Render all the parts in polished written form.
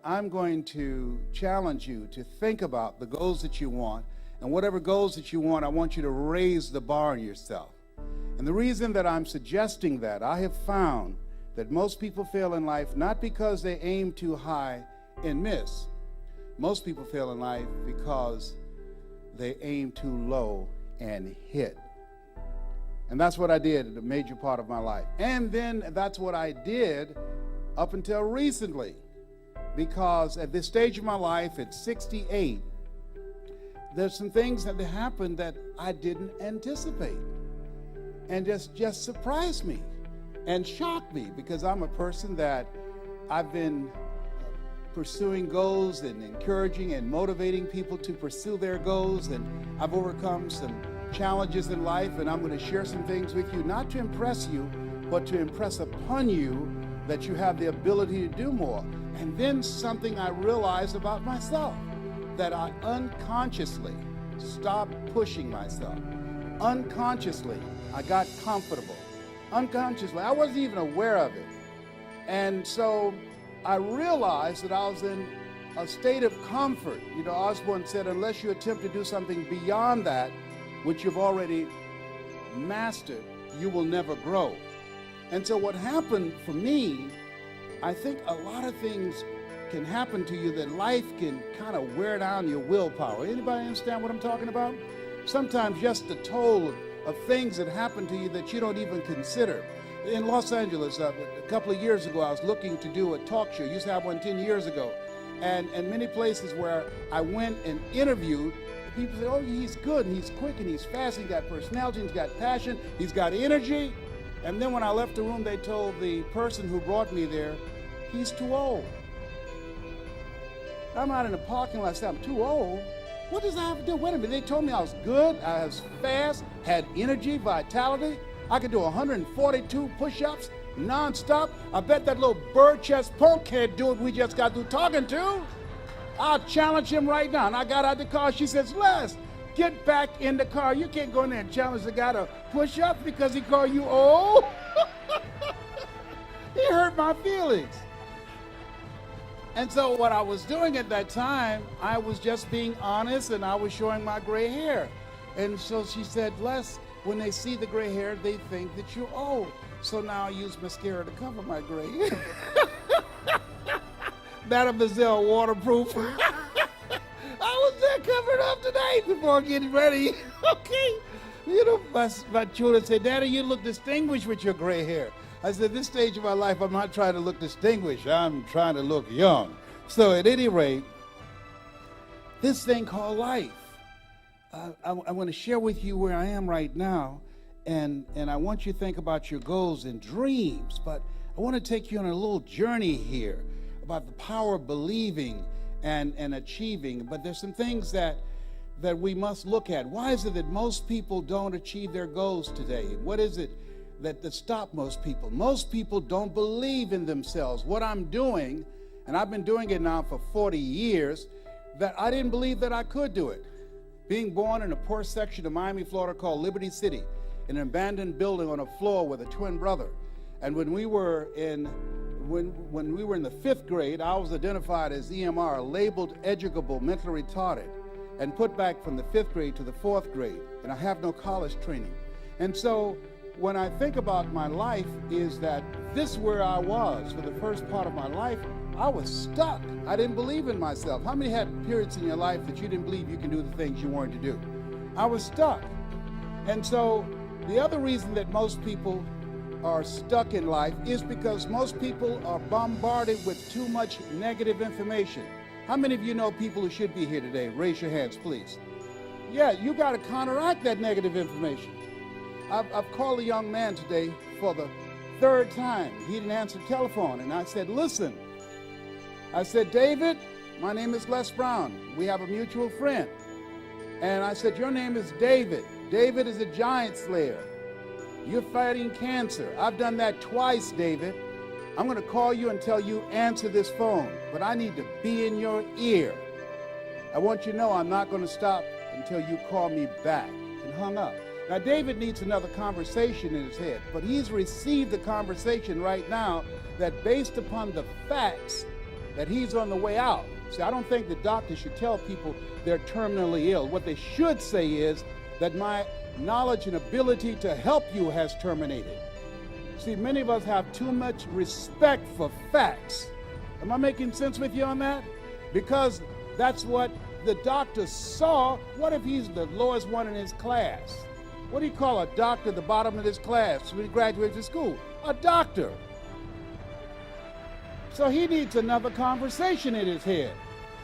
I'm going to challenge you to think about the goals that you want, and whatever goals that you want, I want you to raise the bar on yourself. And the reason that I'm suggesting that, I have found that most people fail in life not because they aim too high and miss. Most people fail in life because they aim too low and hit. And that's what I did in a major part of my life. And then that's what I did up until recently. Because at this stage of my life, at 68, there's some things that happened that I didn't anticipate. And just surprised me and shocked me, because I'm a person that I've been pursuing goals and encouraging and motivating people to pursue their goals. And I've overcome some challenges in life, and I'm going to share some things with you, not to impress you, but to impress upon you that you have the ability to do more. And then something I realized about myself, that I unconsciously stopped pushing myself. Unconsciously, I got comfortable. Unconsciously, I wasn't even aware of it. And so I realized that I was in a state of comfort. You know, Osborne said, unless you attempt to do something beyond that, which you've already mastered, you will never grow. And so what happened for me, I think a lot of things can happen to you that life can kind of wear down your willpower. Anybody understand what I'm talking about? Sometimes just the toll of things that happen to you that you don't even consider. In Los Angeles, a couple of years ago, I was looking to do a talk show. I used to have one 10 years ago. And many places where I went and interviewed, people say, oh, he's good, and he's quick, and he's fast, he's got personality, he's got passion, he's got energy. And then when I left the room, they told the person who brought me there, he's too old. I'm out in the parking lot saying, I'm too old? What does that have to do? Wait a minute, they told me I was good, I was fast, had energy, vitality. I could do 142 push-ups non-stop. I bet that little bird chest punk can't do it we just got through talking to. I'll challenge him right now. And I got out the car. She says, Les, get back in the car. You can't go in there and challenge the guy to push up because he called you old. He hurt my feelings. And so what I was doing at that time, I was just being honest, and I was showing my gray hair. And so she said, Les, when they see the gray hair, they think that you're old. So now I use mascara to cover my gray hair. Mademoiselle waterproof. I was there covered up today before getting ready. Okay. You know, my children say, Daddy, you look distinguished with your gray hair. I said, this stage of my life, I'm not trying to look distinguished. I'm trying to look young. So at any rate, this thing called life, I want to share with you where I am right now. And I want you to think about your goals and dreams. But I want to take you on a little journey here about the power of believing and achieving. But there's some things that we must look at. Why is it that most people don't achieve their goals today? What is it that stop most people? Most people don't believe in themselves. What I'm doing, and I've been doing it now for 40 years, that I didn't believe that I could do it. Being born in a poor section of Miami, Florida called Liberty City, in an abandoned building on a floor with a twin brother. And when we were in the 5th grade, I was identified as EMR, labeled educable, mentally retarded, and put back from the 5th grade to the 4th grade. And I have no college training. And so when I think about my life, is that this is where I was for the first part of my life. I was stuck. I didn't believe in myself. How many had periods in your life that you didn't believe you can do the things you wanted to do? I was stuck. And so the other reason that most people are stuck in life is because most people are bombarded with too much negative information. How many of you know people who should be here today? Raise your hands, please. Yeah, you got to counteract that negative information. I've called a young man today for the 3rd time. He didn't answer the telephone, and I said, listen. I said, David, my name is Les Brown. We have a mutual friend. And I said, your name is David. David is a giant slayer. You're fighting cancer. I've done that twice, David. I'm going to call you until you answer this phone, but I need to be in your ear. I want you to know I'm not going to stop until you call me back. And hung up. Now, David needs another conversation in his head, but he's received the conversation right now that based upon the facts that he's on the way out. See, I don't think the doctor should tell people they're terminally ill. What they should say is that my knowledge and ability to help you has terminated. See, many of us have too much respect for facts. Am I making sense with you on that? Because that's what the doctor saw. What if he's the lowest one in his class? What do you call a doctor at the bottom of his class when he graduates from school? A doctor. So he needs another conversation in his head.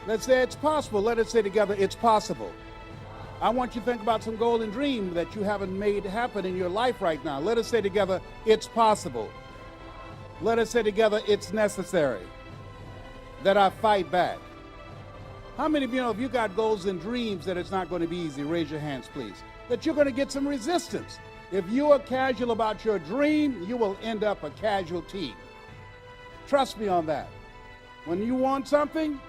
Let's say it's possible. Let us say together, it's possible. I want you to think about some golden dream that you haven't made happen in your life right now. Let us say together, it's possible. Let us say together, it's necessary that I fight back. How many of you know if you got goals and dreams that it's not going to be easy? Raise your hands, please. That you're going to get some resistance. If you are casual about your dream, you will end up a casualty. Trust me on that. When you want something,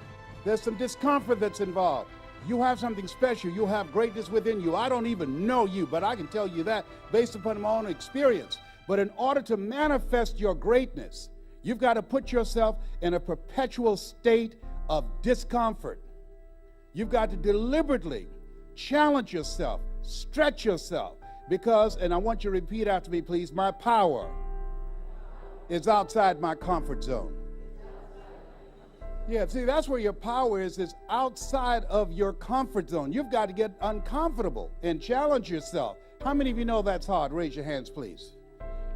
there's some discomfort that's involved. You have something special. You have greatness within you. I don't even know you, but I can tell you that based upon my own experience. But in order to manifest your greatness, you've got to put yourself in a perpetual state of discomfort. You've got to deliberately challenge yourself, stretch yourself, because, and I want you to repeat after me, please, my power is outside my comfort zone. Yeah, see, that's where your power is outside of your comfort zone. You've got to get uncomfortable and challenge yourself. How many of you know that's hard? Raise your hands, please.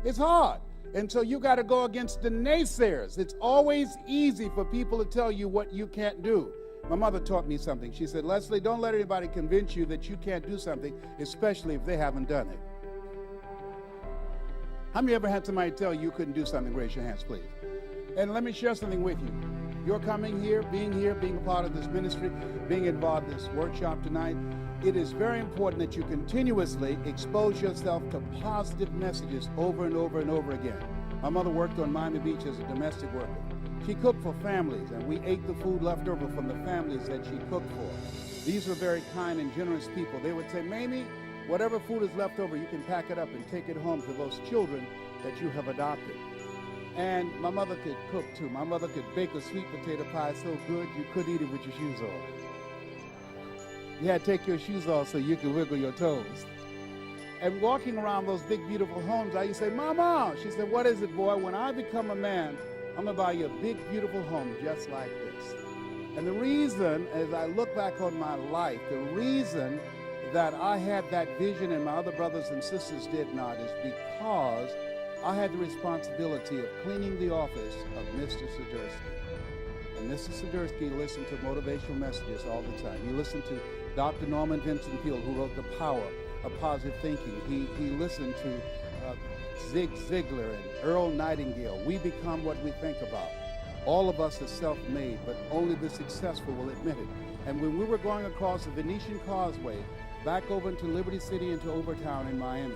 It's hard. And so you got to go against the naysayers. It's always easy for people to tell you what you can't do. My mother taught me something. She said, Leslie, don't let anybody convince you that you can't do something, especially if they haven't done it. How many ever had somebody tell you couldn't do something? Raise your hands, please. And let me share something with you. You're coming here, being a part of this ministry, being involved in this workshop tonight. It is very important that you continuously expose yourself to positive messages over and over and over again. My mother worked on Miami Beach as a domestic worker. She cooked for families, and we ate the food left over from the families that she cooked for. These were very kind and generous people. They would say, Mamie, whatever food is left over, you can pack it up and take it home to those children that you have adopted. And my mother could cook too. My mother could bake a sweet potato pie so good you couldn't eat it with your shoes on. You had to take your shoes off so you could wiggle your toes. And walking around those big, beautiful homes, I used to say, Mama, she said, what is it, boy? When I become a man, I'm going to buy you a big, beautiful home just like this. And the reason, as I look back on my life, the reason that I had that vision and my other brothers and sisters did not is because I had the responsibility of cleaning the office of Mr. Sidursky. And Mr. Sidursky listened to motivational messages all the time. He listened to Dr. Norman Vincent Peale, who wrote The Power of Positive Thinking. He listened to Zig Ziglar and Earl Nightingale. We become what we think about. All of us are self-made, but only the successful will admit it. And when we were going across the Venetian Causeway, back over into Liberty City, into Overtown in Miami,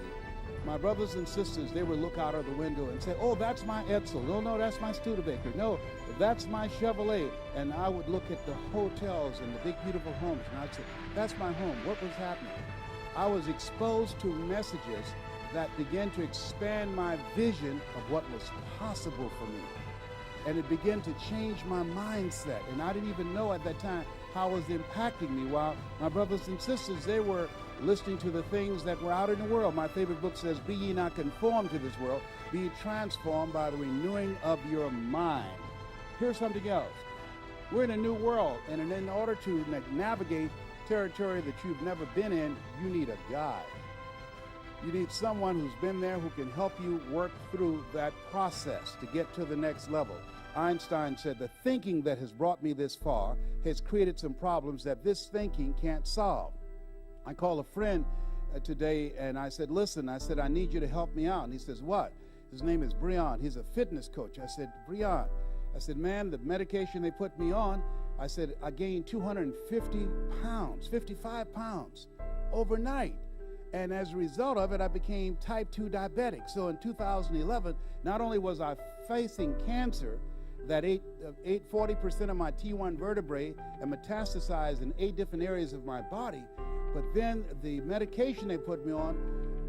my brothers and sisters, they would look out of the window and say, oh, that's my Edsel. No, that's my Studebaker. No, that's my Chevrolet. And I would look at the hotels and the big, beautiful homes, and I'd say, that's my home. What was happening? I was exposed to messages that began to expand my vision of what was possible for me. And it began to change my mindset. And I didn't even know at that time how it was impacting me, while my brothers and sisters, they were listening to the things that were out in the world. My favorite book says, be ye not conformed to this world, be ye transformed by the renewing of your mind. Here's something else. We're in a new world, and in order to navigate territory that you've never been in, you need a guide. You need someone who's been there who can help you work through that process to get to the next level. Einstein said, the thinking that has brought me this far has created some problems that this thinking can't solve. I called a friend today and I said, listen, I need you to help me out. And he says, what? His name is Breon. He's a fitness coach. I said, Breon, I said, man, the medication they put me on, I said, I gained 250 pounds, 55 pounds overnight. And as a result of it, I became type 2 diabetic. So in 2011, not only was I facing cancer that 40% of my T1 vertebrae and metastasized in 8 different areas of my body, but then the medication they put me on,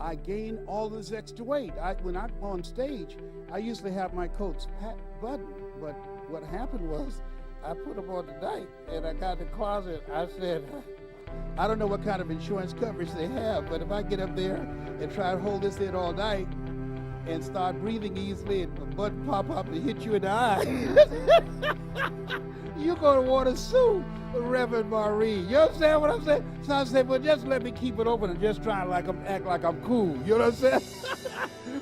I gained all this extra weight. When I'm on stage, I usually have my coats buttoned, but what happened was I put them on tonight, and I got in the closet. I said, I don't know what kind of insurance coverage they have, but if I get up there and try to hold this in all night and start breathing easily and a button pop up and hit you in the eye, you're going to want to sue Reverend Marie. You understand what I'm saying? So I said, well, just let me keep it open and just try to act like I'm cool. You know what I'm saying?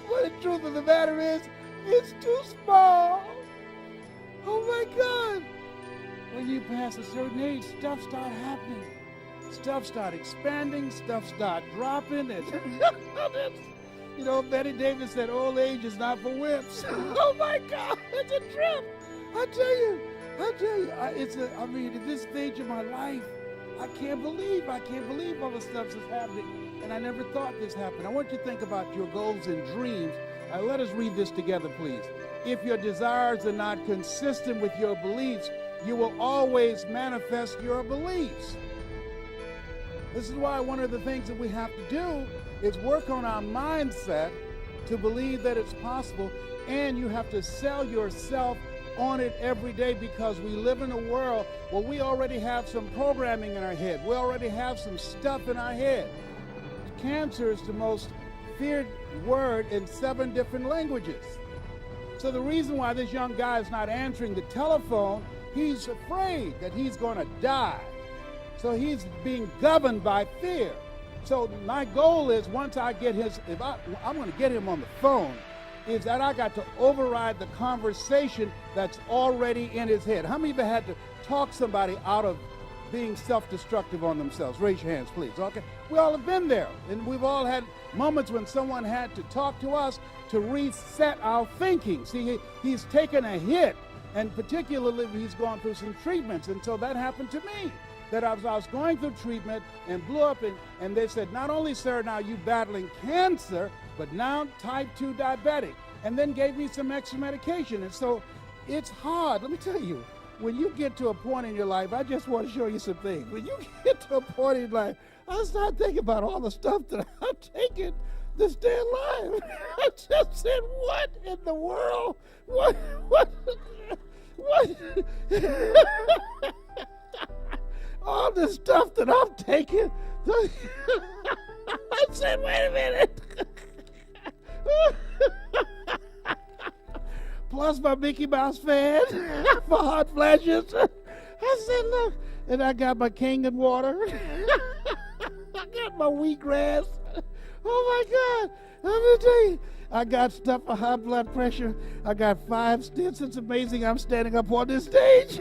But the truth of the matter is, it's too small. Oh, my God. When you pass a certain age, stuff start happening. Stuff start expanding, stuff start dropping, and you know, Betty Davis said old age is not for wimps. Oh my God, it's a trip. I tell you, I mean, at this stage of my life, I can't believe all the stuff that's happening, and I never thought this happened. I want you to think about your goals and dreams. Let us read this together, please. If your desires are not consistent with your beliefs, you will always manifest your beliefs. This is why one of the things that we have to do is work on our mindset to believe that it's possible, and you have to sell yourself on it every day, because we live in a world where we already have some programming in our head. We already have some stuff in our head. Cancer is the most feared word in 7 different languages. So the reason why this young guy is not answering the telephone, he's afraid that he's going to die. So he's being governed by fear. So my goal is, once I get I'm going to get him on the phone, is that I got to override the conversation that's already in his head. How many of you had to talk somebody out of being self-destructive on themselves? Raise your hands, please. Okay, we all have been there, and we've all had moments when someone had to talk to us to reset our thinking. See, he's taken a hit, and particularly he's gone through some treatments, and so that happened to me. That I was going through treatment and blew up, and they said, not only, sir, now you battling cancer, but now type 2 diabetic, and then gave me some extra medication. And so it's hard. Let me tell you, when you get to a point in your life, I just want to show you some things. When you get to a point in life, I start thinking about all the stuff that I've taken to stay alive. I just said, what in the world? What? All the stuff that I'm taking. I said, wait a minute. Plus my Mickey Mouse fan for hot flashes. I said, look, and I got my Kangen water. I got my wheatgrass. Oh my God. Let me tell you, I got stuff for high blood pressure. I got 5 stents. It's amazing I'm standing up on this stage.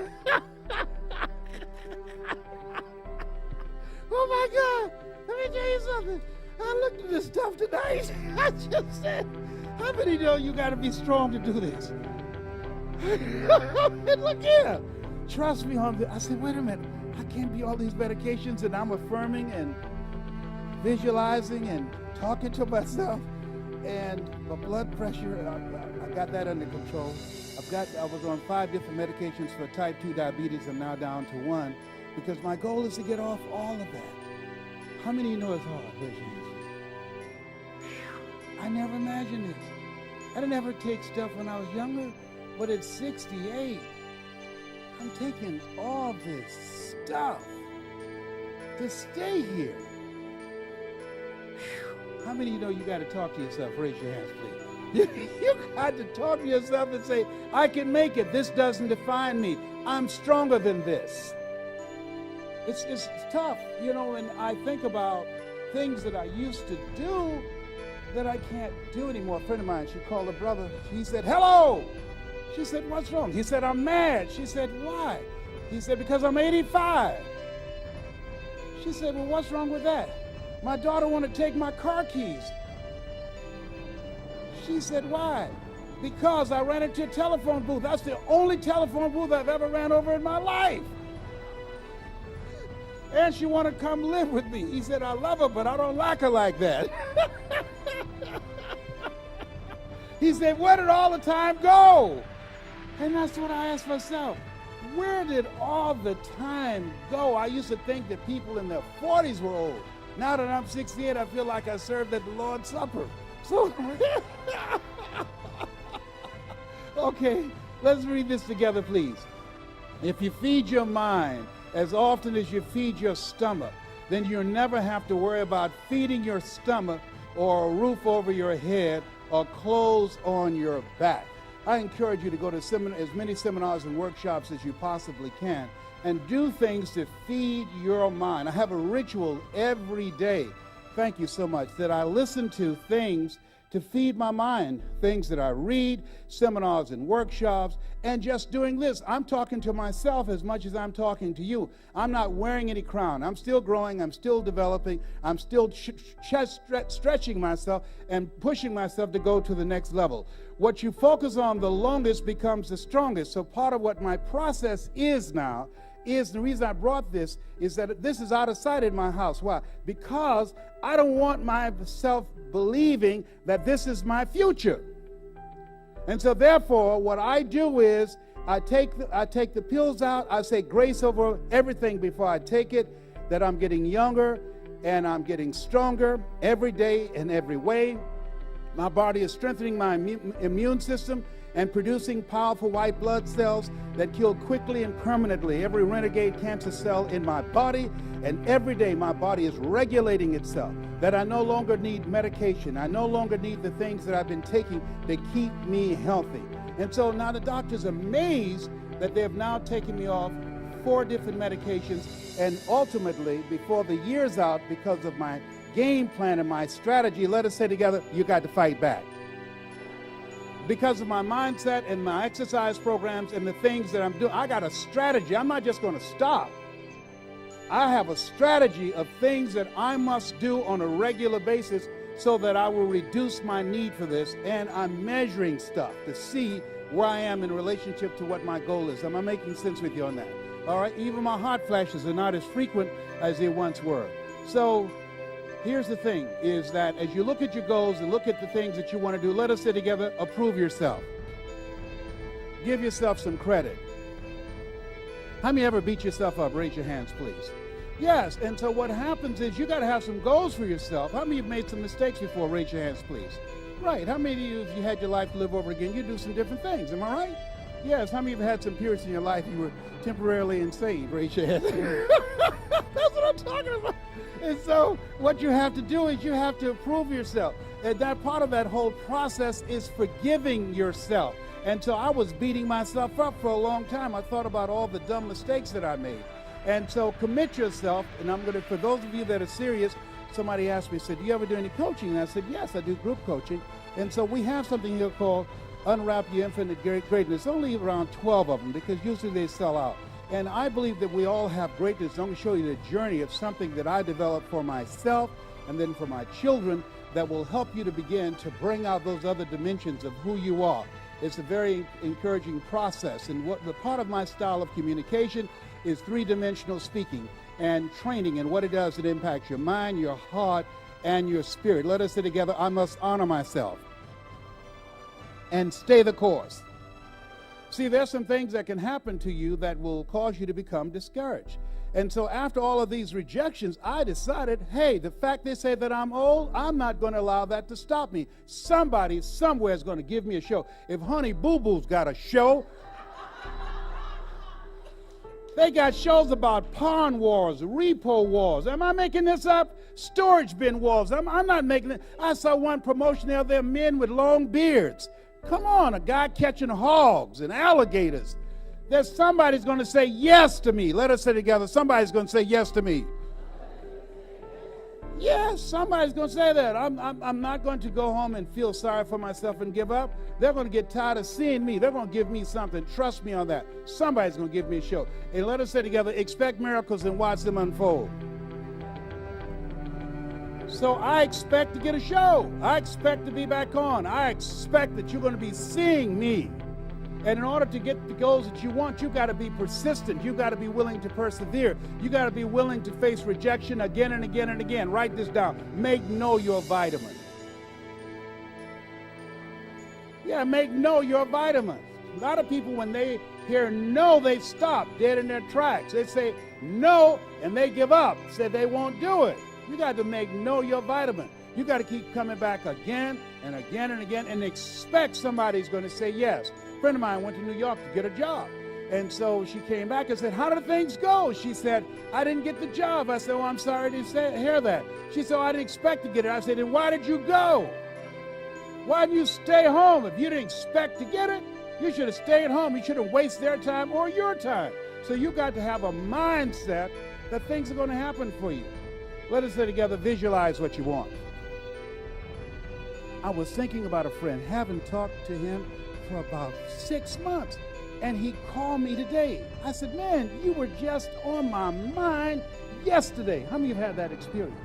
Oh my God, let me tell you something. I looked at this stuff tonight. I just said, how many know you got to be strong to do this? And look here. Trust me on this. I said, wait a minute. I can't be all these medications, and I'm affirming and visualizing and talking to myself. And my blood pressure, I got that under control. I was on 5 different medications for type 2 diabetes. I'm now down to 1. Because my goal is to get off all of that. How many of you know it's hard? Raise your hands. I never imagined this. I didn't ever take stuff when I was younger, but at 68, I'm taking all this stuff to stay here. How many of you know you got to talk to yourself? Raise your hands, please. You got to talk to yourself and say, I can make it. This doesn't define me. I'm stronger than this. It's tough, you know, and I think about things that I used to do that I can't do anymore. A friend of mine, she called her brother. He said, hello. She said, what's wrong? He said, I'm mad. She said, why? He said, because I'm 85. She said, well, what's wrong with that? My daughter wanted to take my car keys. She said, why? Because I ran into a telephone booth. That's the only telephone booth I've ever ran over in my life. And she wanted to come live with me. He said, I love her, but I don't like her like that. He said, where did all the time go? And that's what I asked myself. Where did all the time go? I used to think that people in their 40s were old. Now that I'm 68, I feel like I served at the Lord's Supper. So, okay, let's read this together, please. If you feed your mind as often as you feed your stomach, then you'll never have to worry about feeding your stomach or a roof over your head or clothes on your back. I encourage you to go to as many seminars and workshops as you possibly can and do things to feed your mind. I have a ritual every day, thank you so much, that I listen to things to feed my mind, things that I read, seminars and workshops, and just doing this. I'm talking to myself as much as I'm talking to you. I'm not wearing any crown. I'm still growing. I'm still developing. I'm still stretching myself and pushing myself to go to the next level. What you focus on the longest becomes the strongest. So part of what my process is now is, the reason I brought this is that this is out of sight in my house. Why? Because I don't want myself believing that this is my future. And so therefore, what I do is I take the pills out. I say grace over everything before I take it, that I'm getting younger and I'm getting stronger every day in every way. My body is strengthening my immune system and producing powerful white blood cells that kill quickly and permanently every renegade cancer cell in my body. And every day my body is regulating itself, that I no longer need medication. I no longer need the things that I've been taking to keep me healthy. And so now the doctor's amazed that they have now taken me off 4 different medications, and ultimately, before the year's out, because of my game plan and my strategy, let us say together, you got to fight back. Because of my mindset and my exercise programs and the things that I'm doing, I got a strategy. I'm not just going to stop. I have a strategy of things that I must do on a regular basis so that I will reduce my need for this. And I'm measuring stuff to see where I am in relationship to what my goal is. Am I making sense with you on that? All right, even my hot flashes are not as frequent as they once were. So here's the thing, is that as you look at your goals and look at the things that you want to do, let us sit together, approve yourself. Give yourself some credit. How many ever beat yourself up? Raise your hands, please. Yes, and so what happens is you got to have some goals for yourself. How many have made some mistakes before? Raise your hands, please. Right, how many of you, if you had your life to live over again, you do some different things, am I right? Yes, how many of you had some periods in your life you were temporarily insane? Raise your hand. That's what I'm talking about. And so what you have to do is you have to approve yourself. And that part of that whole process is forgiving yourself. And so I was beating myself up for a long time. I thought about all the dumb mistakes that I made. And so commit yourself. And I'm going to, for those of you that are serious, somebody asked me, said, do you ever do any coaching? And I said, yes, I do group coaching. And so we have something here called Unwrap Your Infinite Greatness. Only around 12 of them, because usually they sell out. And I believe that we all have greatness. I'm going to show you the journey of something that I developed for myself and then for my children that will help you to begin to bring out those other dimensions of who you are. It's a very encouraging process. And what the part of my style of communication is 3-dimensional speaking and training. And what it does, it impacts your mind, your heart, and your spirit. Let us say together, I must honor myself and stay the course. See, there's some things that can happen to you that will cause you to become discouraged. And so after all of these rejections, I decided, hey, the fact they say that I'm old, I'm not going to allow that to stop me. Somebody somewhere is going to give me a show. If Honey Boo Boo's got a show, they got shows about pawn wars, repo wars. Am I making this up? Storage bin wars. I'm not making it. I saw one promotion there, there are men with long beards. Come on, a guy catching hogs and alligators. There's somebody's going to say yes to me. Let us say together, somebody's going to say yes to me. Yes, somebody's going to say that. I'm not going to go home and feel sorry for myself and give up. They're going to get tired of seeing me. They're going to give me something. Trust me on that. Somebody's going to give me a show. And let us say together, expect miracles and watch them unfold. So I expect to get a show. I expect to be back on. I expect that you're going to be seeing me. And in order to get the goals that you want, you've got to be persistent. You've got to be willing to persevere. You've got to be willing to face rejection again and again and again. Write this down. Make no your vitamin. Yeah, make no your vitamin. A lot of people, when they hear no, they stop dead in their tracks. They say no, and they give up. Say they won't do it. You got to make no your vitamin. You got to keep coming back again and again and again and expect somebody's going to say yes. A friend of mine went to New York to get a job. And so she came back and said, how did things go? She said, I didn't get the job. I said, oh, I'm sorry to hear that. She said, oh, I didn't expect to get it. I said, then why did you go? Why didn't you stay home? If you didn't expect to get it, you should have stayed home. You shouldn't waste their time or your time. So you got to have a mindset that things are going to happen for you. Let us say together, visualize what you want. I was thinking about a friend, haven't talked to him for about 6 months. And he called me today. I said, man, you were just on my mind yesterday. How many of you have had that experience?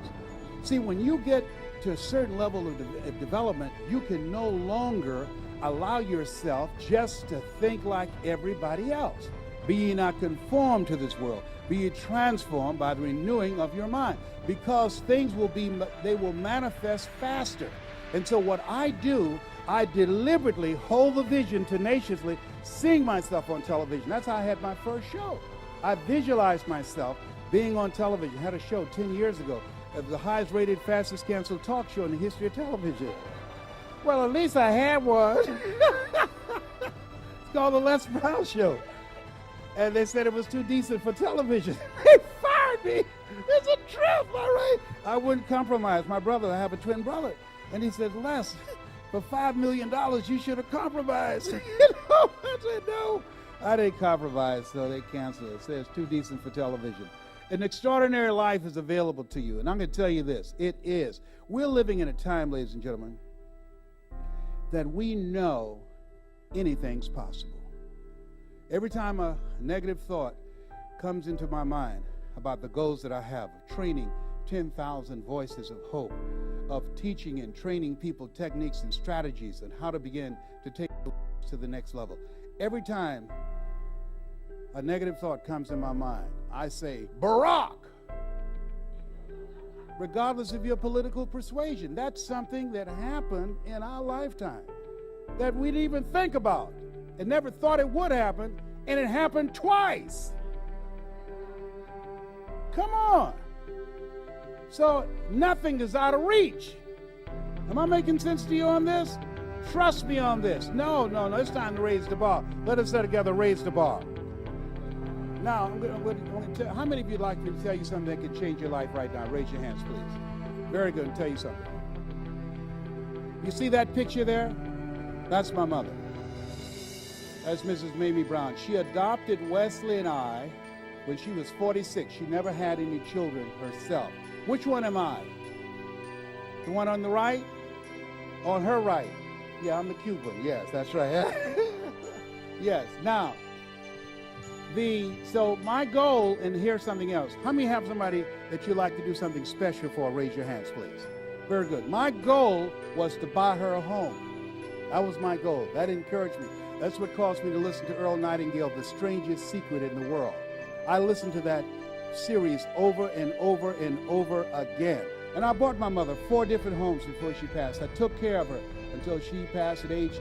See, when you get to a certain level of development, you can no longer allow yourself just to think like everybody else. Be ye not conformed to this world. Be ye transformed by the renewing of your mind. Because things they will manifest faster. And so what I do, I deliberately hold the vision tenaciously, seeing myself on television. That's how I had my first show. I visualized myself being on television. I had a show 10 years ago, the highest rated, fastest canceled talk show in the history of television. Well, at least I had one. It's called The Les Brown Show. And they said it was too decent for television. They fired me. It's a trip, all right? I wouldn't compromise. My brother, I have a twin brother. And he said, Les, for $5 million, you should have compromised. I said, no. I didn't compromise, so they canceled it. It says too decent for television. An extraordinary life is available to you. And I'm going to tell you this. It is. We're living in a time, ladies and gentlemen, that we know anything's possible. Every time a negative thought comes into my mind about the goals that I have, of training 10,000 voices of hope, of teaching and training people techniques and strategies and how to begin to take to the next level. Every time a negative thought comes in my mind, I say, Barack! Regardless of your political persuasion. That's something that happened in our lifetime that we didn't even think about and never thought it would happen, and it happened twice. Come on. So nothing is out of reach. Am I making sense to you on this? Trust me on this. No, it's time to raise the bar. Let us say together, raise the bar. Now, I'm going to tell, how many of you would like me to tell you something that could change your life right now? Raise your hands, please. Very good. I'll tell you something. You see that picture there? That's my mother. That's Mrs. Mamie Brown. She adopted Wesley and I when she was 46. She never had any children herself. Which one am I? The one on the right? On her right. Yeah, I'm the Cuban. Yes, that's right. Yes. Now, so my goal, and here's something else. How many have somebody that you like to do something special for? Raise your hands, please. Very good. My goal was to buy her a home. That was my goal. That encouraged me. That's what caused me to listen to Earl Nightingale, The Strangest Secret in the World. I listened to that series over and over and over again. And I bought my mother 4 different homes before she passed. I took care of her until she passed at age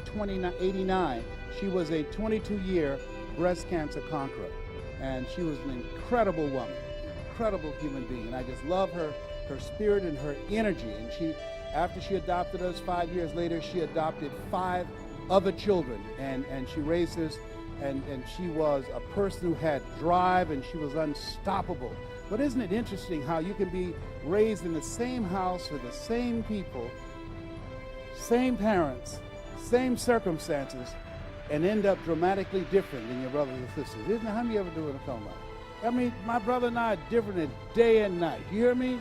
89. She was a 22-year breast cancer conqueror. And she was an incredible woman, incredible human being. And I just love her spirit and her energy. And after she adopted us 5 years later, she adopted 5 other children. And she raised us. And she was a person who had drive, and she was unstoppable. But isn't it interesting how you can be raised in the same house with the same people, same parents, same circumstances, and end up dramatically different than your brothers and sisters? Isn't it? How many ever do what I'm talking about? I mean, my brother and I are different in day and night. You hear me?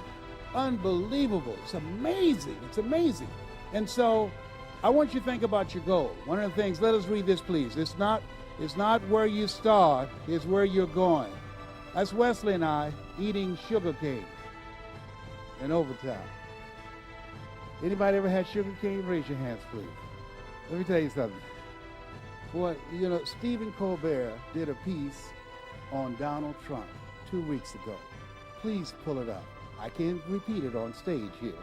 Unbelievable. It's amazing. It's amazing. And so I want you to think about your goal. One of the things, let us read this, please. It's not where you start, it's where you're going. That's Wesley and I eating sugar cane in Overtown. Anybody ever had sugar cane? Raise your hands, please. Let me tell you something. Boy, you know, Stephen Colbert did a piece on Donald Trump 2 weeks ago. Please pull it up. I can't repeat it on stage here,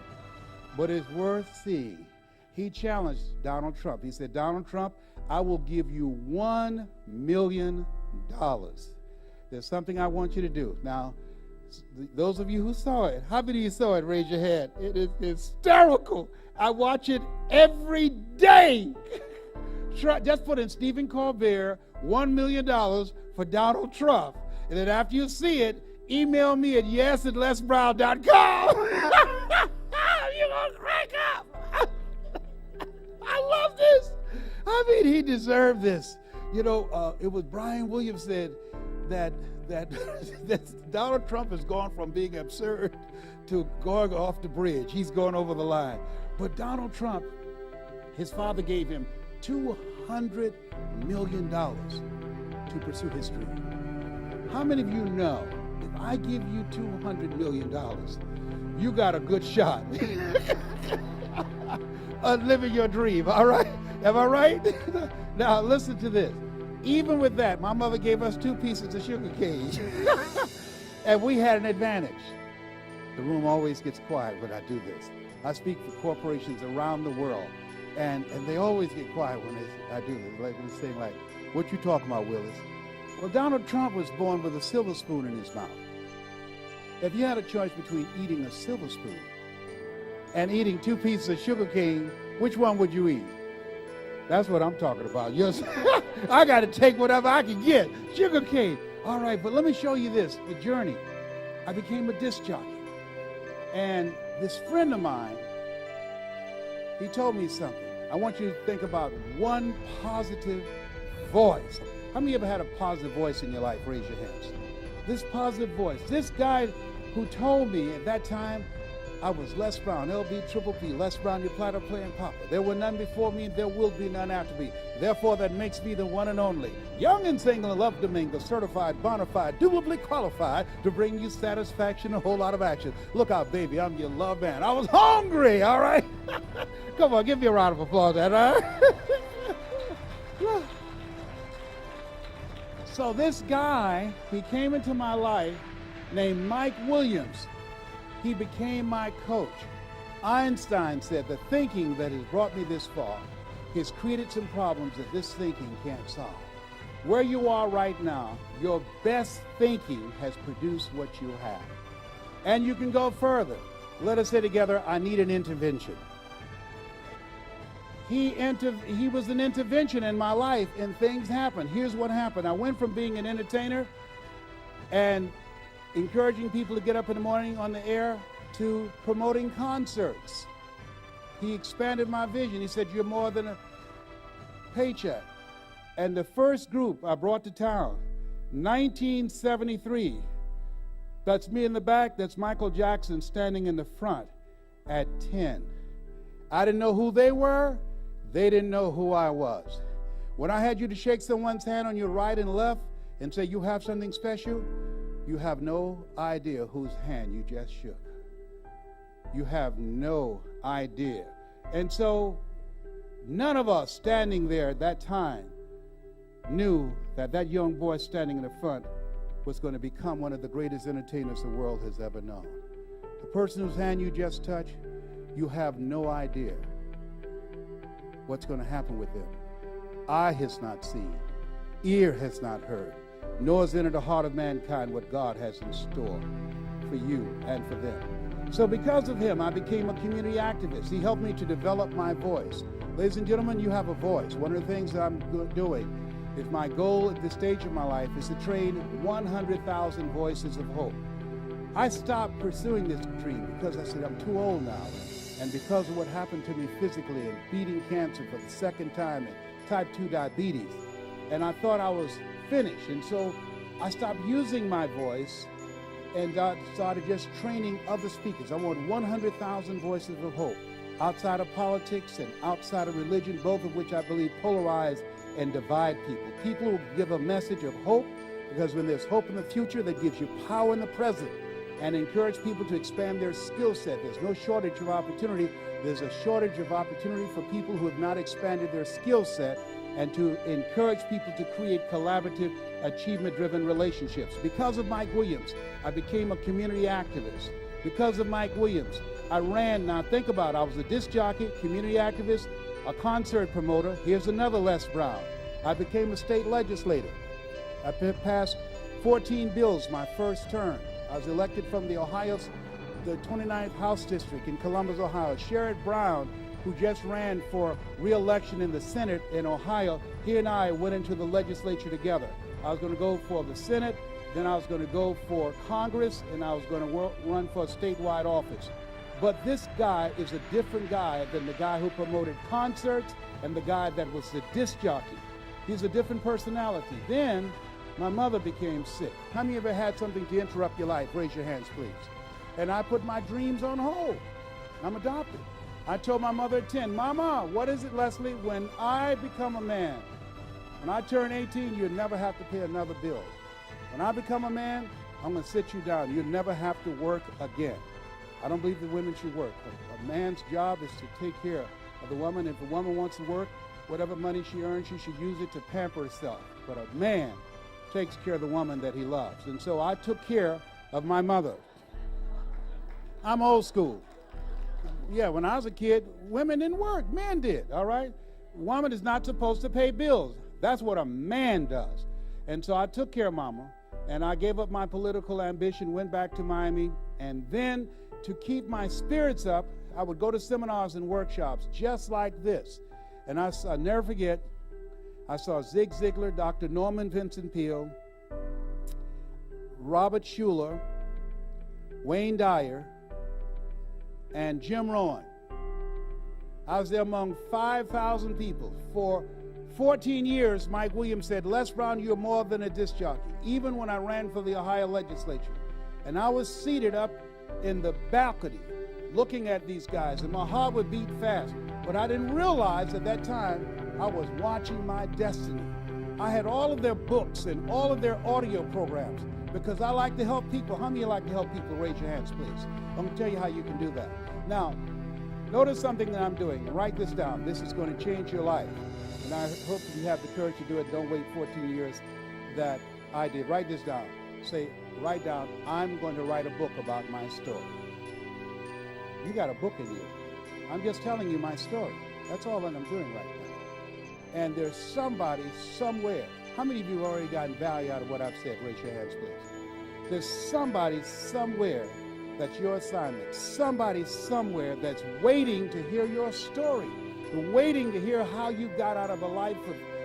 but it's worth seeing. He challenged Donald Trump. He said, Donald Trump, I will give you $1 million. There's something I want you to do. Now, those of you who saw it, how many of you saw it? Raise your hand. It is hysterical. I watch it every day. Just put in Stephen Colbert, $1 million for Donald Trump. And then after you see it, email me at yes@lesbrown.com. You're going to crack up. I love this. I mean, he deserved this. You know, it was Brian Williams said that Donald Trump has gone from being absurd to going off the bridge. He's going over the line. But Donald Trump, his father gave him $200 million to pursue his dream. How many of you know if I give you $200 million, you got a good shot of living your dream, all right? Am I right? Now, listen to this. Even with that, my mother gave us 2 pieces of sugar cane, and we had an advantage. The room always gets quiet when I do this. I speak for corporations around the world, and they always get quiet when I do this. Like when they say, like, what you talking about, Willis? Well, Donald Trump was born with a silver spoon in his mouth. If you had a choice between eating a silver spoon and eating 2 pieces of sugar cane, which one would you eat? That's what I'm talking about. Yes. I got to take whatever I can get. Sugar cane. All right, but let me show you this, the journey. I became a disc jockey. And this friend of mine, he told me something. I want you to think about one positive voice. How many of you ever had a positive voice in your life? Raise your hands. This positive voice. This guy who told me at that time, I was Les Brown, LB Triple P, Les Brown, your platter playing papa. There were none before me, and there will be none after me. Therefore, that makes me the one and only. Young and single and love to mingle, certified, bona fide, doubly qualified to bring you satisfaction, a whole lot of action. Look out, baby, I'm your love man. I was hungry, all right? Come on, give me a round of applause, all right? So this guy, he came into my life named Mike Williams. He became my coach. Einstein said the thinking that has brought me this far has created some problems that this thinking can't solve. Where you are right now, your best thinking has produced what you have. And you can go further. Let us say together, I need an intervention. He was an intervention in my life, and things happened. Here's what happened. I went from being an entertainer and encouraging people to get up in the morning on the air to promoting concerts. He expanded my vision. He said, you're more than a paycheck. And the first group I brought to town, 1973, that's me in the back, that's Michael Jackson standing in the front at 10. I didn't know who they were. They didn't know who I was. When I had you to shake someone's hand on your right and left and say, you have something special, you have no idea whose hand you just shook. You have no idea. And so none of us standing there at that time knew that that young boy standing in the front was going to become one of the greatest entertainers the world has ever known. The person whose hand you just touched, you have no idea what's going to happen with them. Eye has not seen, ear has not heard, nor has entered the heart of mankind what God has in store for you and for them. So because of him, I became a community activist. He helped me to develop my voice. Ladies and gentlemen, you have a voice. One of the things that I'm doing is my goal at this stage of my life is to train 100,000 voices of hope. I stopped pursuing this dream because I said, I'm too old now. And because of what happened to me physically and beating cancer for the second time and type 2 diabetes. And I thought I was finished. And so I stopped using my voice and started just training other speakers. I want 100,000 voices of hope outside of politics and outside of religion, both of which I believe polarize and divide people. People who give a message of hope, because when there's hope in the future, that gives you power in the present, and encourage people to expand their skill set. There's no shortage of opportunity. There's a shortage of opportunity for people who have not expanded their skill set, and to encourage people to create collaborative, achievement-driven relationships. Because of Mike Williams, I became a community activist. Because of Mike Williams, I ran, now think about it, I was a disc jockey, community activist, a concert promoter. Here's another Les Brown. I became a state legislator. I passed 14 bills my first term. I was elected from the 29th House District in Columbus, Ohio. Sherrod Brown, who just ran for re-election in the Senate in Ohio, he and I went into the legislature together. I was going to go for the Senate, then I was going to go for Congress, and I was going to run for a statewide office. But this guy is a different guy than the guy who promoted concerts and the guy that was the disc jockey. He's a different personality. Then my mother became sick. How many of you ever had something to interrupt your life? Raise your hands, please. And I put my dreams on hold. I'm adopted. I told my mother at 10, Mama, what is it, Leslie, when I become a man? When I turn 18, you'll never have to pay another bill. When I become a man, I'm going to sit you down. You'll never have to work again. I don't believe that women should work. A man's job is to take care of the woman. If a woman wants to work, whatever money she earns, she should use it to pamper herself. But a man takes care of the woman that he loves. And so I took care of my mother. I'm old school. Yeah, when I was a kid, women didn't work. Men did, all right? A woman is not supposed to pay bills. That's what a man does. And so I took care of Mama, and I gave up my political ambition, went back to Miami, and then to keep my spirits up, I would go to seminars and workshops just like this. And I'll never forget, I saw Zig Ziglar, Dr. Norman Vincent Peale, Robert Schuller, Wayne Dyer, and Jim Rohn. I was there among 5,000 people. For 14 years, Mike Williams said, Les Brown, you're more than a disc jockey, even when I ran for the Ohio legislature. And I was seated up in the balcony looking at these guys, and my heart would beat fast. But I didn't realize at that time I was watching my destiny. I had all of their books and all of their audio programs because I like to help people. How many of you like to help people? Raise your hands, please. I'm going to tell you how you can do that. Now, notice something that I'm doing, and write this down. This is going to change your life. And I hope that you have the courage to do it. Don't wait 14 years that I did. Write this down. Say, write down, I'm going to write a book about my story. You got a book in you. I'm just telling you my story. That's all that I'm doing right now. And there's somebody somewhere. How many of you have already gotten value out of what I've said? Raise your hands, please. There's somebody somewhere that's your assignment. Somebody somewhere that's waiting to hear your story. They're waiting to hear how you got out of a life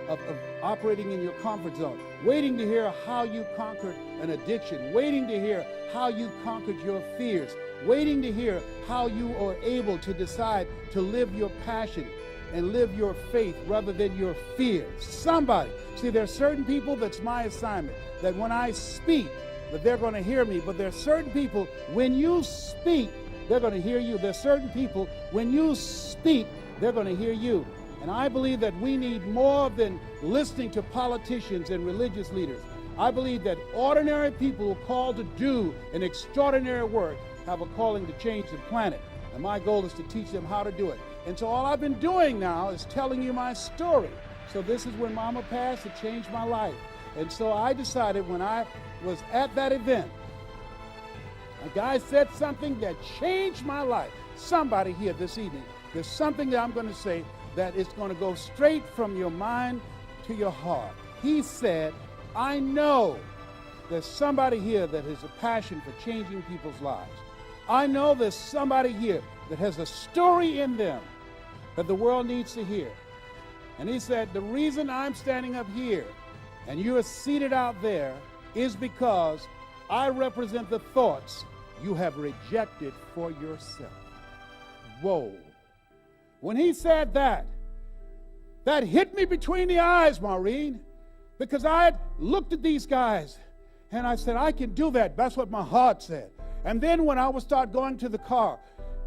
of operating in your comfort zone. Waiting to hear how you conquered an addiction. Waiting to hear how you conquered your fears. Waiting to hear how you are able to decide to live your passion and live your faith rather than your fears. Somebody. See, there are certain people that's my assignment, that when I speak, that they're going to hear me. But there are certain people, when you speak, they're going to hear you. There are certain people, when you speak, they're going to hear you. And I believe that we need more than listening to politicians and religious leaders. I believe that ordinary people who are called to do an extraordinary work have a calling to change the planet. And my goal is to teach them how to do it. And so all I've been doing now is telling you my story. So this is when Mama passed, it changed my life. And so I decided when I was at that event, a guy said something that changed my life. Somebody here this evening, there's something that I'm going to say that is going to go straight from your mind to your heart. He said, I know there's somebody here that has a passion for changing people's lives. I know there's somebody here that has a story in them that the world needs to hear. And he said, the reason I'm standing up here and you are seated out there is because I represent the thoughts you have rejected for yourself. Whoa. When he said that, that hit me between the eyes, Maureen, because I had looked at these guys and I said, I can do that. That's what my heart said. And then when I would start going to the car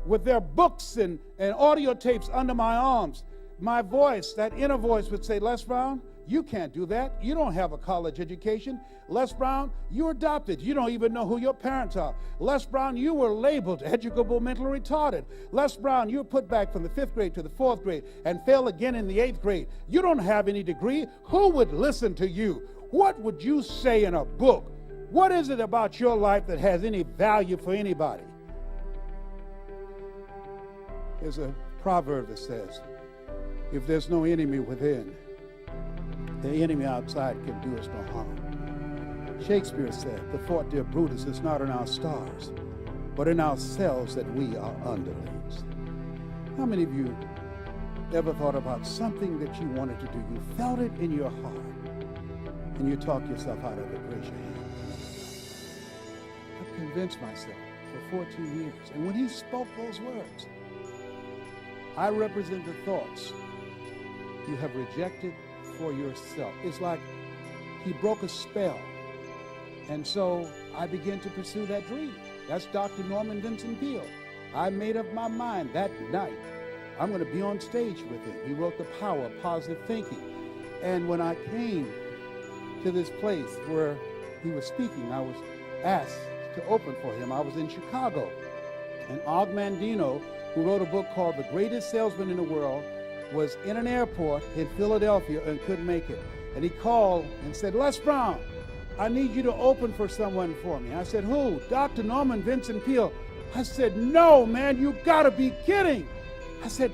with their books and audio tapes under my arms, my voice, that inner voice would say, Les Brown, you can't do that. You don't have a college education. Les Brown, you're adopted. You don't even know who your parents are. Les Brown, you were labeled educable mentally retarded. Les Brown, you were put back from the 5th grade to the 4th grade and fell again in the 8th grade. You don't have any degree. Who would listen to you? What would you say in a book? What is it about your life that has any value for anybody? There's a proverb that says, if there's no enemy within, the enemy outside can do us no harm. Shakespeare said, the fault, dear Brutus, is not in our stars, but in ourselves that we are underlings. How many of you ever thought about something that you wanted to do? You felt it in your heart. and you talk yourself out of it, raise your hand. I've convinced myself for 14 years. And when he spoke those words, I represent the thoughts you have rejected for yourself. It's like he broke a spell. And so I began to pursue that dream. That's Dr. Norman Vincent Peale. I made up my mind that night, I'm going to be on stage with him. He wrote The Power of Positive Thinking. And when I came to this place where he was speaking, I was asked to open for him. I was in Chicago. And Og Mandino, who wrote a book called The Greatest Salesman in the World, was in an airport in Philadelphia and couldn't make it. And he called and said, Les Brown, I need you to open for someone for me. I said, who? Dr. Norman Vincent Peale. I said, no, man, you gotta be kidding. I said,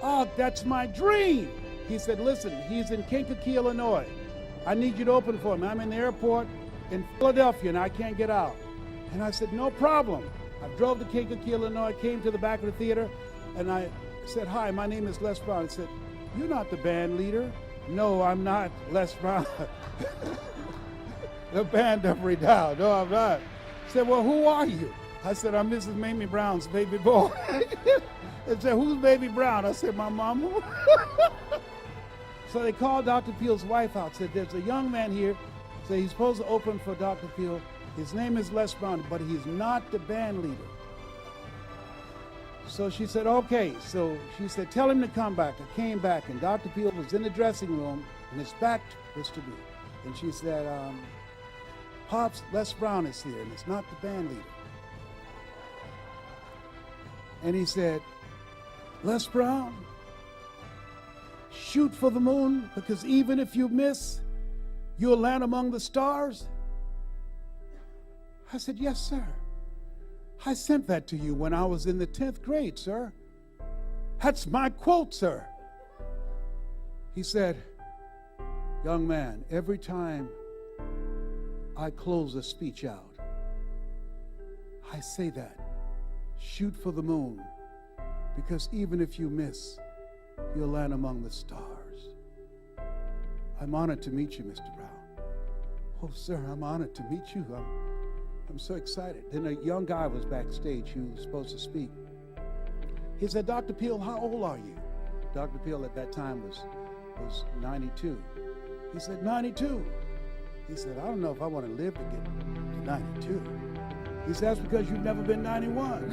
oh, that's my dream. He said, listen, he's in Kankakee, Illinois. I need you to open for him. I'm in the airport in Philadelphia and I can't get out. And I said, no problem. I drove to Kankakee, Illinois, came to the back of the theater, and I said, hi, my name is Les Brown. He said, you're not the band leader. No, I'm not Les Brown. The band up right now. No, I'm not. He said, well, who are you? I said, I'm Mrs. Mamie Brown's baby boy. They said, who's Baby Brown? I said, my mama. So they called Dr. Peele's wife out, said, there's a young man here. So he's supposed to open for Dr. Peele. His name is Les Brown, but he's not the band leader. So she said, okay. So she said, tell him to come back. I came back, and Dr. Peele was in the dressing room, and his back was to me. And she said, Pops, Les Brown is here, and it's not the band leader. And he said, Les Brown, shoot for the moon, because even if you miss, you'll land among the stars. I said, yes, sir. I sent that to you when I was in the 10th grade, sir. That's my quote, sir. He said, young man, every time I close a speech out, I say that, shoot for the moon, because even if you miss, you'll land among the stars. I'm honored to meet you, Mr. Brown. Oh, sir, I'm honored to meet you. I'm so excited. Then a young guy was backstage who was supposed to speak. He said, Dr. Peele, how old are you? Dr. Peele at that time was 92. He said, 92. He said, I don't know if I want to live to get to 92. He said, that's because you've never been 91.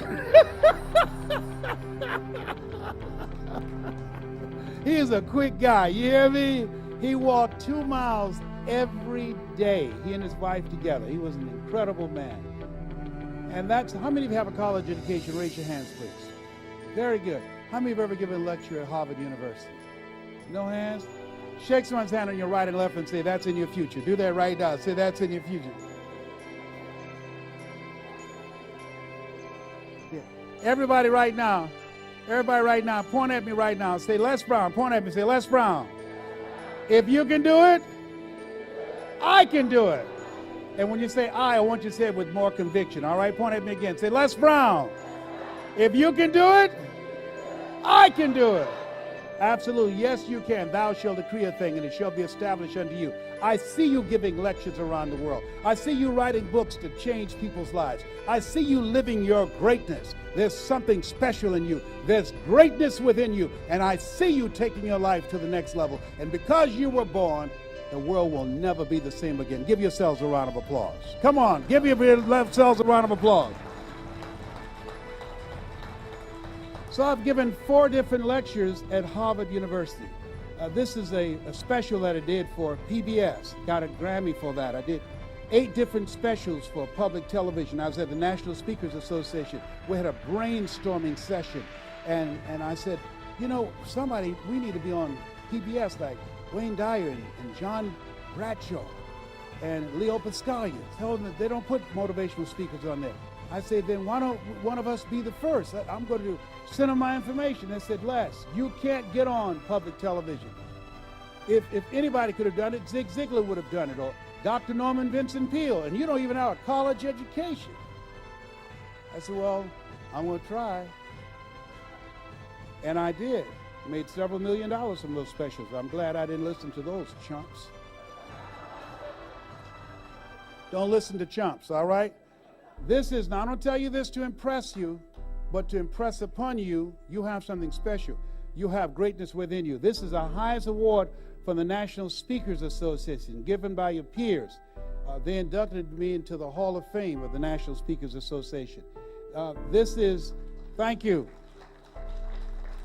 He is a quick guy, you hear me? He walked 2 miles every day, he and his wife together. He was an incredible man. And that's, how many of you have a college education? Raise your hands, please. Very good. How many have ever given a lecture at Harvard University? No hands? Shake someone's hand on your right and left and say, that's in your future. Do that right now. Say, that's in your future. Yeah. Everybody right now, point at me right now. Say, Les Brown. Point at me. Say, Les Brown. If you can do it, I can do it. And when you say I want you to say it with more conviction. All right? Point at me again. Say, Les Brown. If you can do it, I can do it. Absolutely. Yes, you can. Thou shalt decree a thing, and it shall be established unto you. I see you giving lectures around the world. I see you writing books to change people's lives. I see you living your greatness. There's something special in you. There's greatness within you. And I see you taking your life to the next level. And because you were born, the world will never be the same again. Give yourselves a round of applause. Come on, give yourselves a round of applause. So I've given 4 different lectures at Harvard University. This is a special that I did for PBS. Got a Grammy for that. I did 8 different specials for public television. I was at the National Speakers Association. We had a brainstorming session. And I said, you know, we need to be on PBS like Wayne Dyer and John Bradshaw and Leo Pascalia. Told them that they don't put motivational speakers on there. I said, then why don't one of us be the first? I'm going to send them my information. They said, Les, you can't get on public television. If anybody could have done it, Zig Ziglar would have done it, or Dr. Norman Vincent Peale, and you don't even have a college education. I said, well, I'm going to try. And I did. Made several $1 million from those specials. I'm glad I didn't listen to those chumps. Don't listen to chumps, all right? This is, now I don't tell you this to impress you, but to impress upon you, you have something special. You have greatness within you. This is the highest award from the National Speakers Association, given by your peers. They inducted me into the Hall of Fame of the National Speakers Association. Thank you.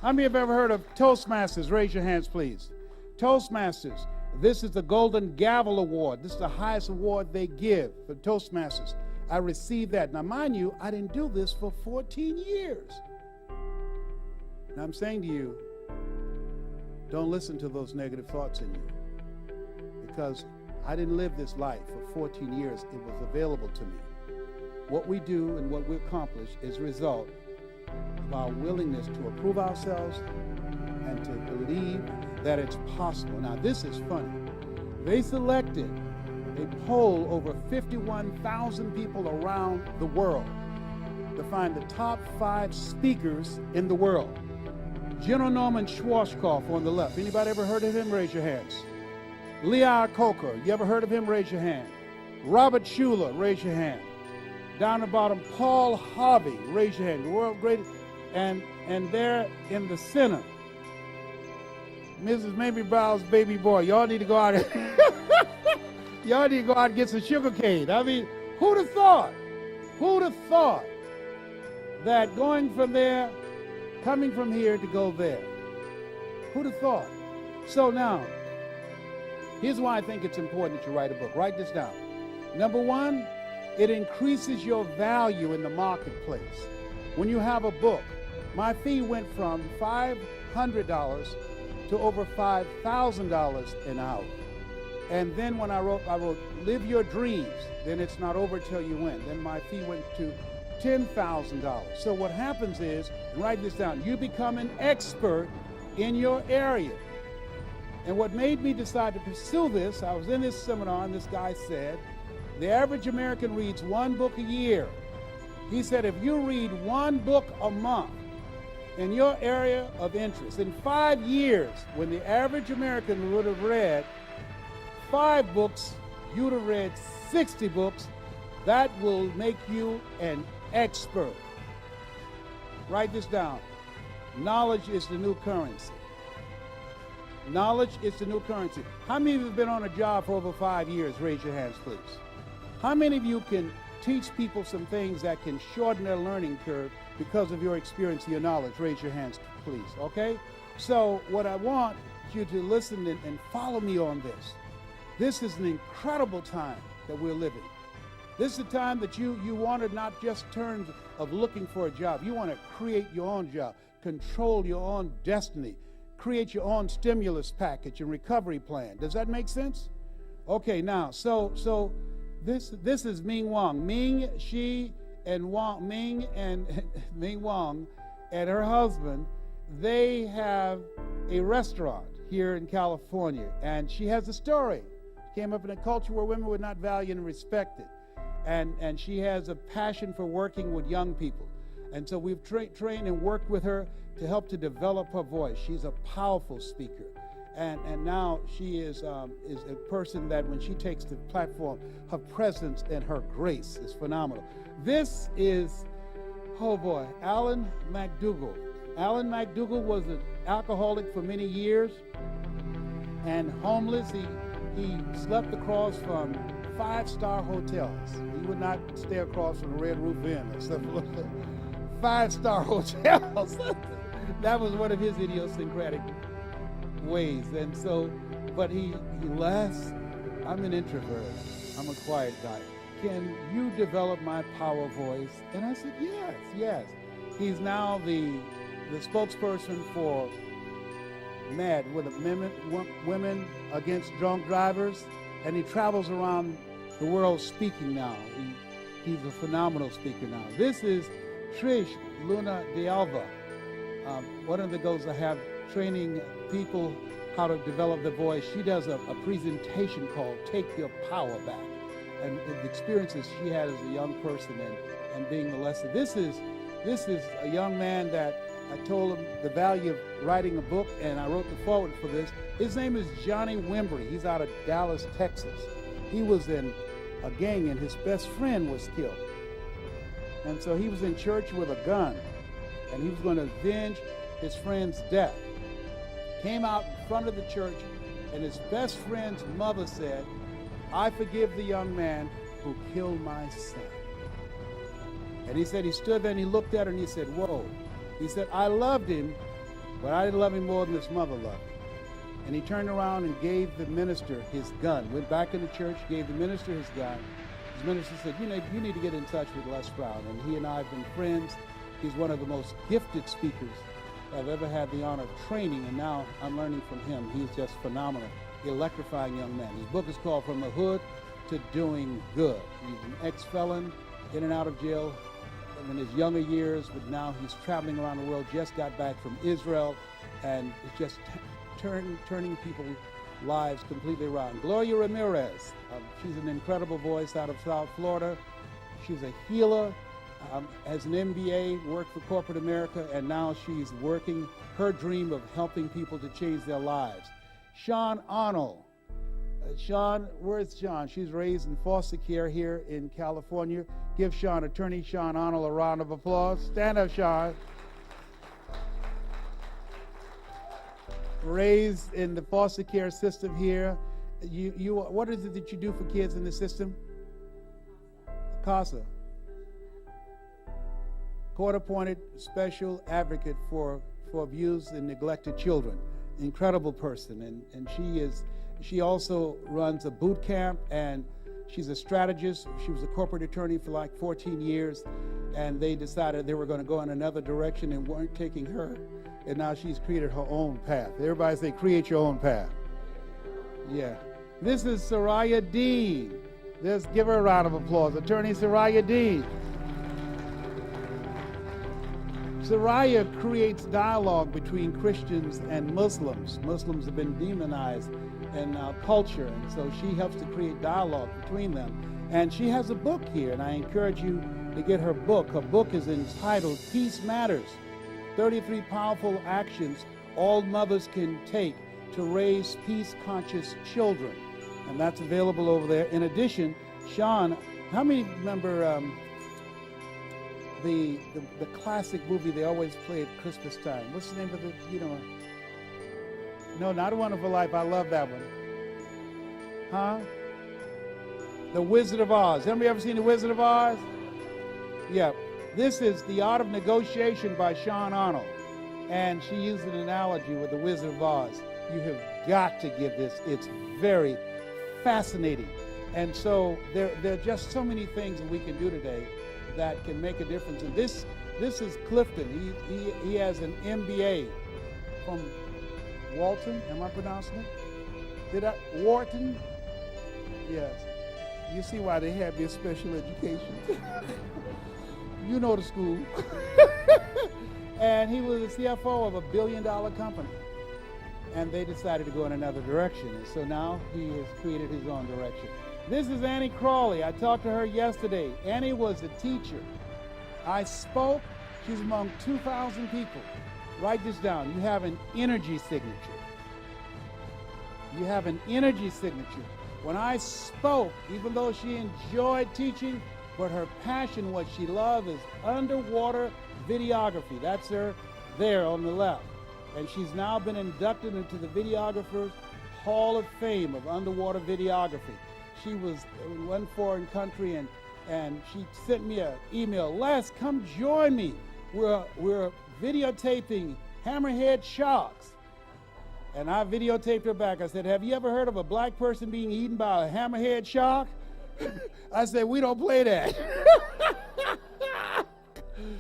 How many have ever heard of Toastmasters? Raise your hands, please. Toastmasters. This is the Golden Gavel Award. This is the highest award they give for Toastmasters. I received that. Now, mind you, I didn't do this for 14 years. And I'm saying to you, don't listen to those negative thoughts in you. Because I didn't live this life for 14 years. It was available to me. What we do and what we accomplish is a result of our willingness to approve ourselves and to believe that it's possible. Now, this is funny. They polled over 51,000 people around the world to find the top 5 speakers in the world. General Norman Schwarzkopf on the left. Anybody ever heard of him? Raise your hands. Lee Iacocca, you ever heard of him? Raise your hand. Robert Schuller, raise your hand. Down the bottom, Paul Harvey, raise your hand. The world greatest. And there in the center, Mrs. Mamie Brown's baby boy. Y'all need to go out and y'all need to go out and get some sugar cane. I mean, who'd have thought? Who'd have thought that going from there, coming from here to go there? Who'd have thought? So now, here's why I think it's important that you write a book. Write this down. Number one, it increases your value in the marketplace. When you have a book, my fee went from $500 to over $5,000 an hour. And then when I wrote Live Your Dreams, then it's not over till you win. Then my fee went to $10,000. So what happens is, write this down, you become an expert in your area. And what made me decide to pursue this, I was in this seminar and this guy said, the average American reads 1 book a year. He said, if you read 1 book a month in your area of interest, in 5 years, when the average American would have read 5 books, you'd have read 60 books. That will make you an expert. Write this down. Knowledge is the new currency. Knowledge is the new currency. How many of you have been on a job for over 5 years? Raise your hands, please. How many of you can teach people some things that can shorten their learning curve because of your experience and your knowledge? Raise your hands, please, okay? So what I want you to listen and follow me on this. This is an incredible time that we're living. This is a time that you want to not just terms of looking for a job. You want to create your own job, control your own destiny, create your own stimulus package and recovery plan. Does that make sense? Okay, now, so this is Ming Wong. Ming Wong and her husband, they have a restaurant here in California, and she has a story. She came up in a culture where women were not valued and respected, and she has a passion for working with young people. And so we've trained and worked with her to help to develop her voice. She's a powerful speaker. And now she is a person that when she takes the platform, her presence and her grace is phenomenal. This is, oh boy, Alan McDougall. Alan McDougall was an alcoholic for many years and homeless. He slept across from 5-star hotels. He would not stay across from the Red Roof Inn or something like that. 5-star hotels. That was one of his idiosyncratic ways. And so, but he laughs. I'm an introvert. I'm a quiet guy. Can you develop my power voice? And I said, yes. He's now the spokesperson for MAD, with Women Against Drunk Drivers, and he travels around the world speaking now. He's a phenomenal speaker now. This is Trish Luna de Alva. One of the goals I have training people how to develop their voice. She does a presentation called Take Your Power Back, and the experiences she had as a young person and being molested. This is a young man that I told him the value of writing a book, and I wrote the foreword for this. His name is Johnny Wimbrey. He's out of Dallas, Texas. He was in a gang, and his best friend was killed. And so he was in church with a gun, and he was going to avenge his friend's death. Came out in front of the church, and his best friend's mother said, "I forgive the young man who killed my son." And he said he stood there and he looked at her and he said, "Whoa." He said, "I loved him, but I didn't love him more than his mother loved him." And he turned around and gave the minister his gun. Went back in the church, gave the minister his gun. His minister said, you need to get in touch with Les Brown. And he and I have been friends. He's one of the most gifted speakers I've ever had the honor of training, and now I'm learning from him. He's just phenomenal, electrifying young man. His book is called From the Hood to Doing Good. He's an ex-felon, in and out of jail in his younger years, but now he's traveling around the world, just got back from Israel, and it's just turning people's lives completely around. Gloria Ramirez, she's an incredible voice out of South Florida. She's a healer, has an MBA, worked for corporate America, and now she's working her dream of helping people to change their lives. Sean Arnold. Sean, where's Sean? She's raised in foster care here in California. Give attorney Sean Arnold a round of applause. Stand up, Sean. Raised in the foster care system here. What is it that you do for kids in the system? CASA. Court-appointed special advocate for abused and neglected children. Incredible person, and she also runs a boot camp, and she's a strategist. She was a corporate attorney for like 14 years, and they decided they were going to go in another direction and weren't taking her, and now she's created her own path. Everybody say, create your own path. Yeah. This is Soraya Dean. Let's give her a round of applause. Attorney Soraya Dean. Soraya creates dialogue between Christians and Muslims. Muslims have been demonized in our culture, and so she helps to create dialogue between them. And she has a book here, and I encourage you to get her book. Her book is entitled Peace Matters, 33 Powerful Actions All Mothers Can Take to Raise Peace-Conscious Children. And that's available over there. In addition, Sean, how many remember the classic movie they always play at Christmas time? What's the name of it? No, not A Wonderful Life. I love that one. Huh? The Wizard of Oz. Have you ever seen The Wizard of Oz? Yeah. This is The Art of Negotiation by Sean Arnold. And she used an analogy with The Wizard of Oz. You have got to give this. It's very fascinating. And so there are just so many things that we can do today that can make a difference. And this is Clifton. He has an MBA from Walton. Am I pronouncing it? Wharton? Yes. You see why they have this special education. You know the school. And he was the CFO of a billion-dollar company. And they decided to go in another direction. And so now he has created his own direction. This is Annie Crawley. I talked to her yesterday. Annie was a teacher. I spoke. She's among 2,000 people. Write this down. You have an energy signature. You have an energy signature. When I spoke, even though she enjoyed teaching, but her passion, what she loved, is underwater videography. That's her there on the left. And she's now been inducted into the Videographers Hall of Fame of underwater videography. She was in one foreign country, and she sent me an email. Les, come join me. We're videotaping hammerhead sharks. And I videotaped her back. I said, have you ever heard of a black person being eaten by a hammerhead shark? I said, we don't play that.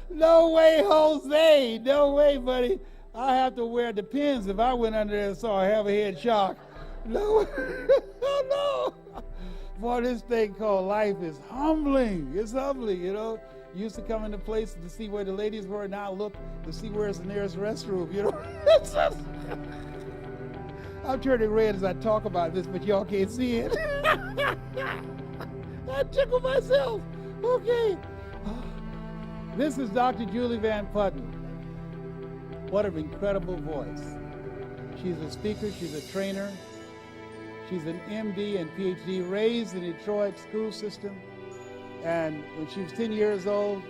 No way, Jose. No way, buddy. I have to wear the pins if I went under there and saw a hammerhead shark. No. Oh, no. Boy, this thing called life is humbling. It's humbling, you know. Used to come into places to see where the ladies were. Now look to see where's the nearest restroom, you know. It's just... I'm turning red as I talk about this, but y'all can't see it. I tickle myself. Okay. This is Dr. Julie Van Putten. What an incredible voice. She's a speaker. She's a trainer. She's an MD and PhD, raised in the Detroit school system. And when she was 10 years old,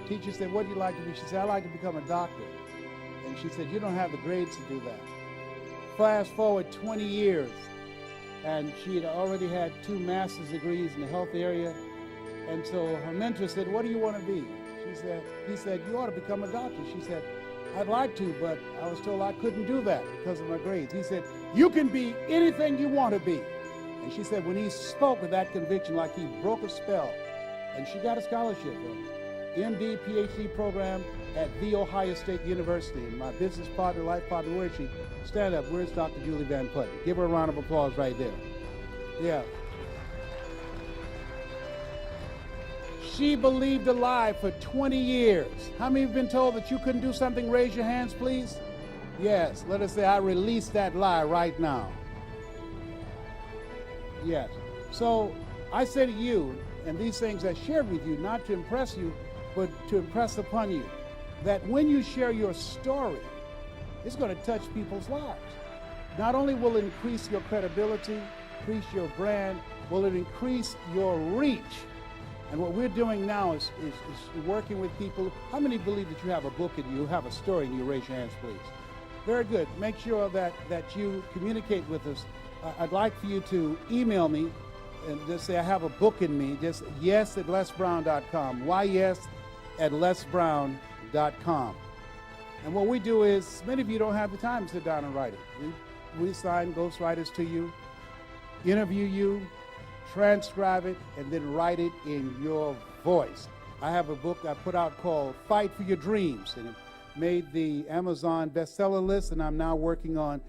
teacher said, what do you like to be? She said, I like to become a doctor. And she said, you don't have the grades to do that. Fast forward 20 years, and she had already had 2 master's degrees in the health area. And so her mentor said, what do you want to be? He said, you ought to become a doctor. She said, I'd like to, but I was told I couldn't do that because of my grades. He said, you can be anything you want to be. And she said, when he spoke with that conviction, like he broke a spell, and she got a scholarship, MD, PhD program at The Ohio State University. And my business partner, life partner, where is she? Stand up. Where's Dr. Julie Van Putten? Give her a round of applause right there. Yeah. She believed a lie for 20 years. How many have been told that you couldn't do something? Raise your hands, please. Yes. Let us say, I release that lie right now. Yes. So I say to you, and these things I shared with you, not to impress you, but to impress upon you, that when you share your story, it's going to touch people's lives. Not only will it increase your credibility, increase your brand, will it increase your reach. And what we're doing now is working with people. How many believe that you have a book in you, have a story in you? Raise your hands, please. Very good. Make sure that you communicate with us. I'd like for you to email me and just say, I have a book in me. Just yes@lesbrown.com. yes@lesbrown.com. And what we do is, many of you don't have the time to sit down and write it. We assign ghostwriters to you, interview you, transcribe it, and then write it in your voice. I have a book I put out called Fight for Your Dreams, and it made the Amazon bestseller list, and I'm now working on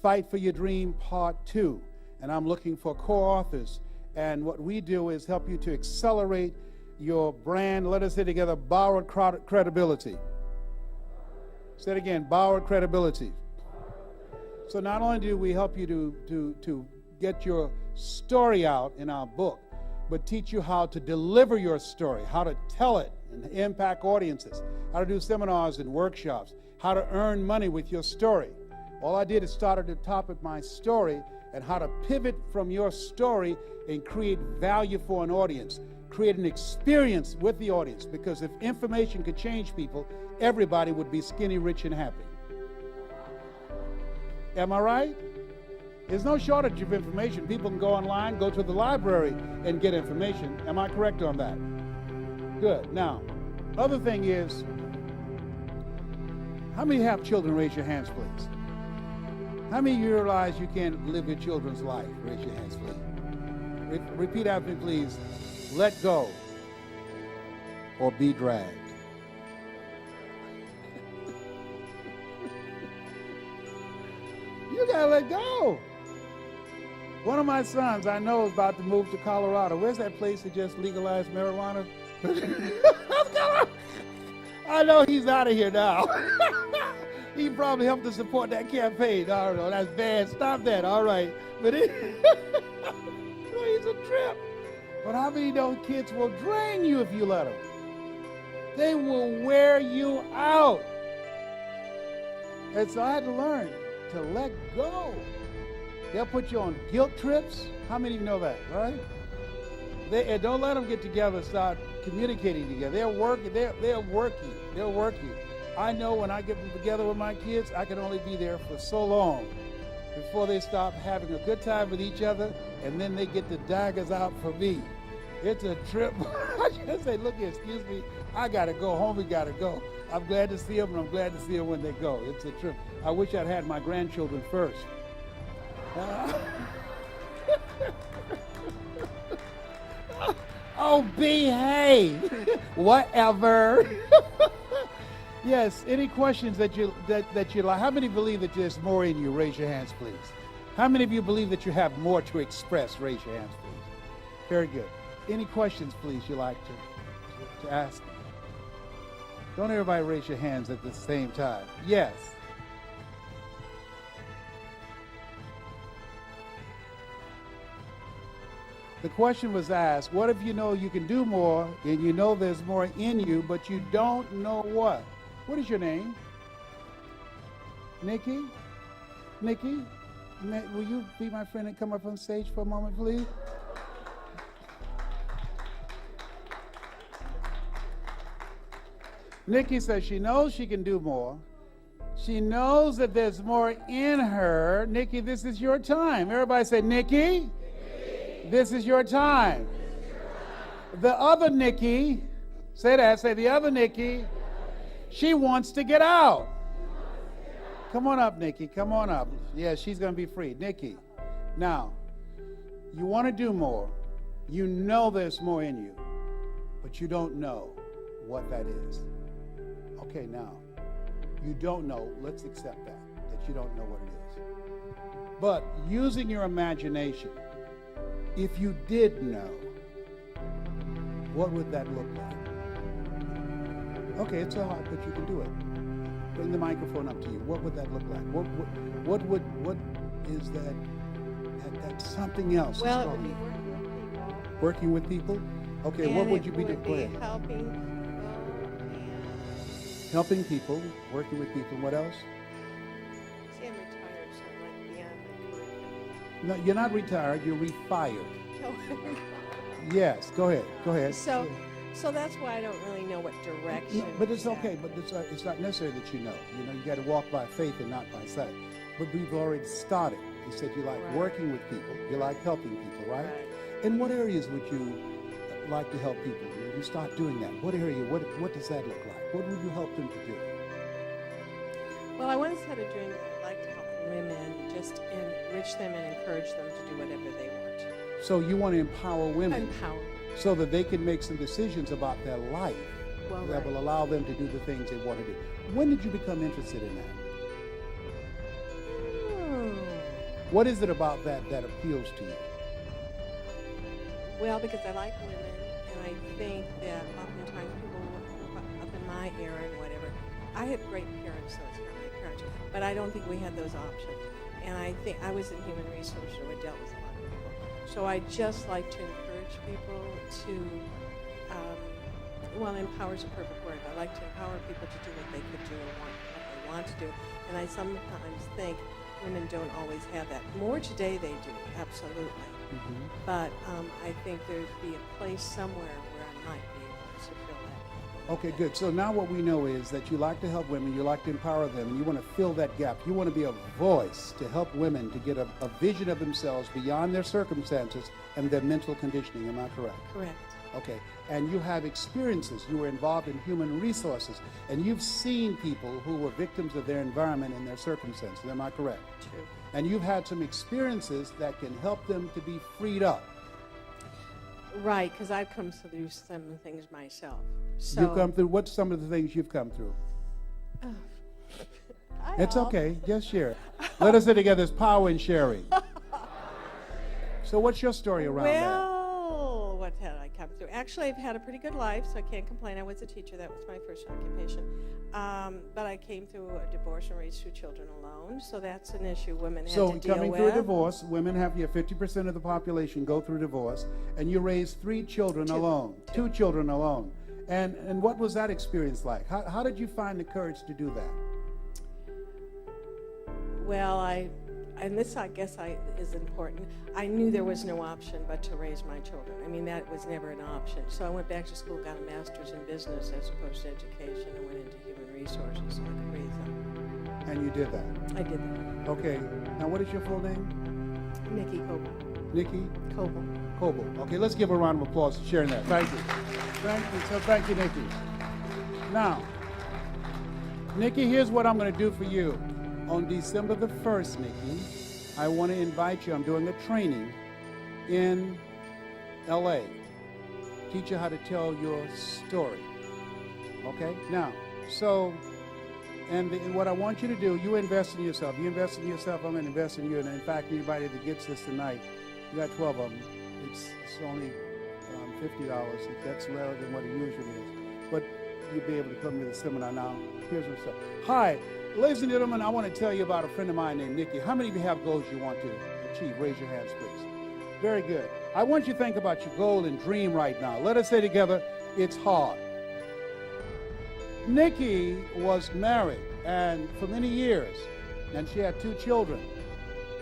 Fight for Your Dream Part 2, and I'm looking for co-authors. And what we do is help you to accelerate your brand. Let us say together, borrowed credibility. Say it again, borrowed credibility. So not only do we help you to get your story out in our book, but teach you how to deliver your story, how to tell it and impact audiences, how to do seminars and workshops, how to earn money with your story. All I did is start at the top of my story and how to pivot from your story and create value for an audience, create an experience with the audience, because if information could change people, everybody would be skinny, rich, and happy. Am I right? There's no shortage of information. People can go online, go to the library, and get information. Am I correct on that? Good. Now, other thing is, how many have children? Raise your hands, please. How many of you realize you can't live your children's life? Raise your hands, please. Repeat after me, please. Let go or be dragged. You gotta let go. One of my sons I know is about to move to Colorado. Where's that place that just legalized marijuana? I know he's out of here now. He probably helped to support that campaign. I don't know, that's bad. Stop that, all right. But he's a trip. But how many of those kids will drain you if you let them? They will wear you out. And so I had to learn to let go. They'll put you on guilt trips. How many of you know that, right? Don't let them get together and start communicating together. They're working. I know when I get together with my kids, I can only be there for so long before they stop having a good time with each other, and then they get the daggers out for me. It's a trip. I just say, look here, excuse me, I got to go home. We got to go. I'm glad to see them, and I'm glad to see them when they go. It's a trip. I wish I'd had my grandchildren first. Oh, behave. Whatever. Yes, any questions that you like? How many believe that there's more in you? Raise your hands, please. How many of you believe that you have more to express? Raise your hands, please. Very good. Any questions, please, you like to ask? Don't everybody raise your hands at the same time. Yes. The question was asked, what if you know you can do more and you know there's more in you, but you don't know what? What is your name? Nikki? Nikki? Will you be my friend and come up on stage for a moment, please? Nikki says she knows she can do more. She knows that there's more in her. Nikki, this is your time. Everybody say, Nikki, this is your time. The other Nikki, say that, say the other Nikki, she wants to get out. Come on up, Nikki, come on up. Yeah, she's going to be free. Nikki, now, you want to do more. You know there's more in you, but you don't know what that is. Okay, now, you don't know. Let's accept that you don't know what it is. But using your imagination, if you did know, what would that look like? Okay, it's so hard, but you can do it. Bring the microphone up to you. What would that look like? What is that something else? Well, it would be working with people. Okay, and what would you be doing? Helping people Helping people, working with people. What else? See, I'm retired, so I'm like beyond my career. No, you're not retired. You're refired. Yes, go ahead. Go ahead. So that's why I don't really know what direction. No, but it's okay. But it's not necessary that you know. You know, you got to walk by faith and not by sight. But we've already started. You said you like working with people. You like helping people, right? In what areas would you like to help people? When you start doing that, what area? What does that look like? What would you help them to do? Well, I once had a dream that I'd like to help women, just enrich them and encourage them to do whatever they want. So you want to empower women. Empower. So that they can make some decisions about their life that will allow them to do the things they want to do. When did you become interested in that? What is it about that appeals to you? Well, because I like women, and I think that oftentimes people up in my era and whatever, I had great parents, so it's not my parents, but I don't think we had those options. And I think I was in human resources, so I dealt with a lot of people. So I just like to encourage people to, empower is a perfect word. I like to empower people to do what they could do and what they want to do. And I sometimes think women don't always have that. More today they do, absolutely. Mm-hmm. But I think there'd be a place somewhere where I might be able to fill that. Okay, good. So now what we know is that you like to help women, you like to empower them, and you want to fill that gap. You want to be a voice to help women to get a vision of themselves beyond their circumstances and their mental conditioning. Am I correct? Correct. Okay. And you have experiences. You were involved in human resources, and you've seen people who were victims of their environment and their circumstances. Am I correct? True. And you've had some experiences that can help them to be freed up. Right, because I've come through some things myself. So You've come through, what's some of the things you've come through? It's okay, just share. Let us say together, there's power in sharing. So what's your story around that? Well, what had I come through? Actually, I've had a pretty good life, so I can't complain. I was a teacher. That was my first occupation. But I came through a divorce and raised 2 children alone, so that's an issue women had to deal with. So coming through a divorce, women have 50% of the population go through divorce, and you raised 3 children alone, 2 children alone. And what was that experience like? How did you find the courage to do that? Well, this I guess is important. I knew there was no option but to raise my children. I mean, that was never an option. So I went back to school, got a master's in business as opposed to education, and went into human resources so I could raise them. And you did that? I did that. Okay. Now, what is your full name? Nikki Coble. Nikki? Coble. Coble. Okay, let's give her a round of applause for sharing that. Thank you. Thank you. So thank you, Nikki. Now, Nikki, here's what I'm going to do for you. On December the 1st, Nikki, I want to invite you. I'm doing a training in L.A. Teach you how to tell your story. Okay? Now, so, and what I want you to do, you invest in yourself. You invest in yourself, I'm going to invest in you. And in fact, anybody that gets this tonight, you got 12 of them. It's only $50. That's lower than what it usually is. But you'll be able to come to the seminar now. Here's what's up. Hi. Ladies and gentlemen, I want to tell you about a friend of mine named Nikki. How many of you have goals you want to achieve? Raise your hands, please. Very good. I want you to think about your goal and dream right now. Let us say together, it's hard. Nikki was married and for many years, and she had 2 children.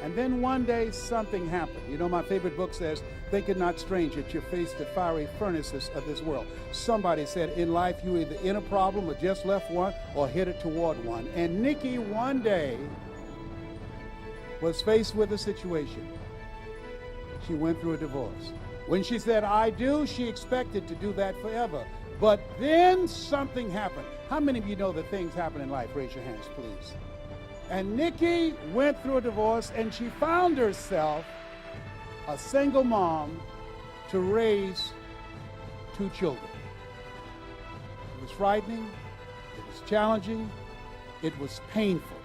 And then one day something happened. You know, my favorite book says, think it not strange that you face the fiery furnaces of this world. Somebody said in life you either in a problem or just left one or headed toward one. And Nikki one day was faced with a situation. She went through a divorce. When she said, I do, she expected to do that forever. But then something happened. How many of you know that things happen in life? Raise your hands, please. And Nikki went through a divorce, and she found herself a single mom to raise 2 children. It was frightening. It was challenging. It was painful.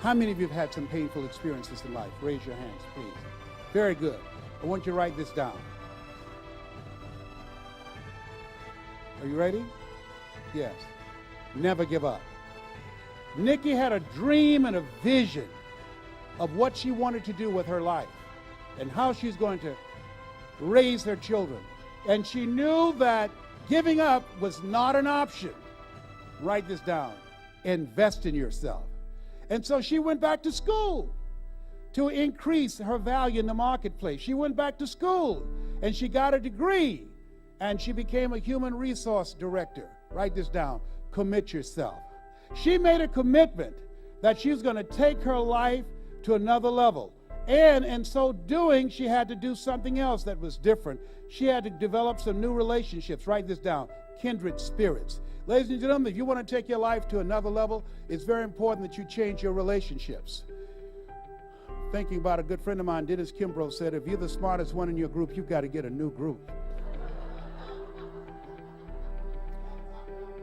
How many of you have had some painful experiences in life? Raise your hands, please. Very good. I want you to write this down. Are you ready? Yes. Never give up. Nikki had a dream and a vision of what she wanted to do with her life and how she's going to raise her children. And she knew that giving up was not an option. Write this down. Invest in yourself. And so she went back to school to increase her value in the marketplace. She went back to school and she got a degree and she became a human resource director. Write this down. Commit yourself. She made a commitment that she was going to take her life to another level. And in so doing, she had to do something else that was different. She had to develop some new relationships. Write this down. Kindred spirits. Ladies and gentlemen, if you want to take your life to another level, it's very important that you change your relationships. Thinking about a good friend of mine, Dennis Kimbrough, said, if you're the smartest one in your group, you've got to get a new group.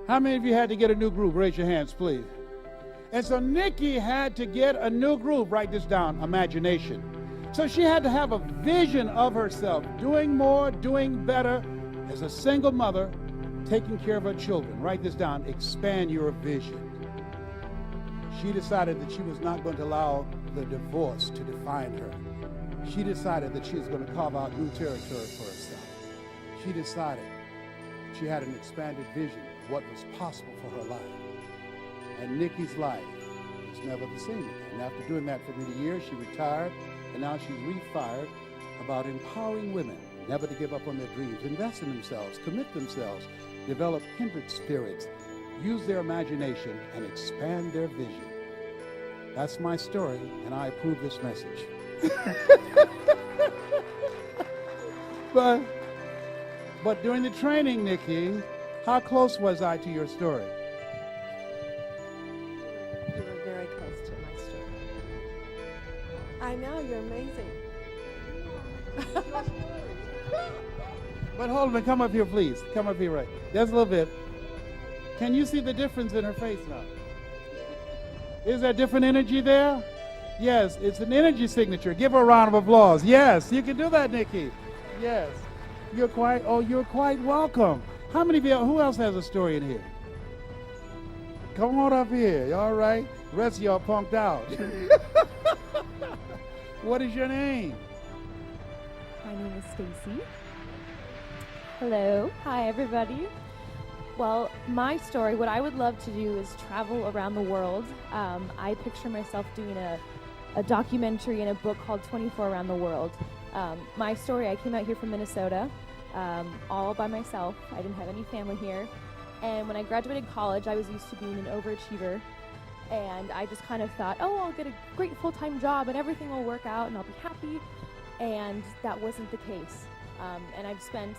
How many of you had to get a new group? Raise your hands, please. And so Nikki had to get a new group. Write this down. Imagination. So she had to have a vision of herself, doing more, doing better as a single mother, taking care of her children. Write this down. Expand your vision. She decided that she was not going to allow the divorce to define her. She decided that she was going to carve out new territory for herself. She decided she had an expanded vision of what was possible for her life. And Nikki's life was never the same again. And after doing that for many years, she retired, and now she's refired about empowering women never to give up on their dreams, invest in themselves, commit themselves, develop kindred spirits, use their imagination, and expand their vision. That's my story, and I approve this message. But during the training, Nikki, how close was I to your story? You were very close to my story. I know, you're amazing. But hold on, come up here, please. Come up here, right. There's a little bit. Can you see the difference in her face now? Is there different energy there? Yes, it's an energy signature. Give her a round of applause. Yes, you can do that, Nikki. Yes. You're quite welcome. How many of you, who else has a story in here? Come on up here, all right? The rest of y'all punked out. What is your name? My name is Stacy. Hello. Hi, everybody. Well, my story, what I would love to do is travel around the world. I picture myself doing a documentary and a book called 24 Around the World. My story, I came out here from Minnesota all by myself. I didn't have any family here. And when I graduated college, I was used to being an overachiever. And I just kind of thought, oh, I'll get a great full-time job and everything will work out and I'll be happy. And that wasn't the case. And I've spent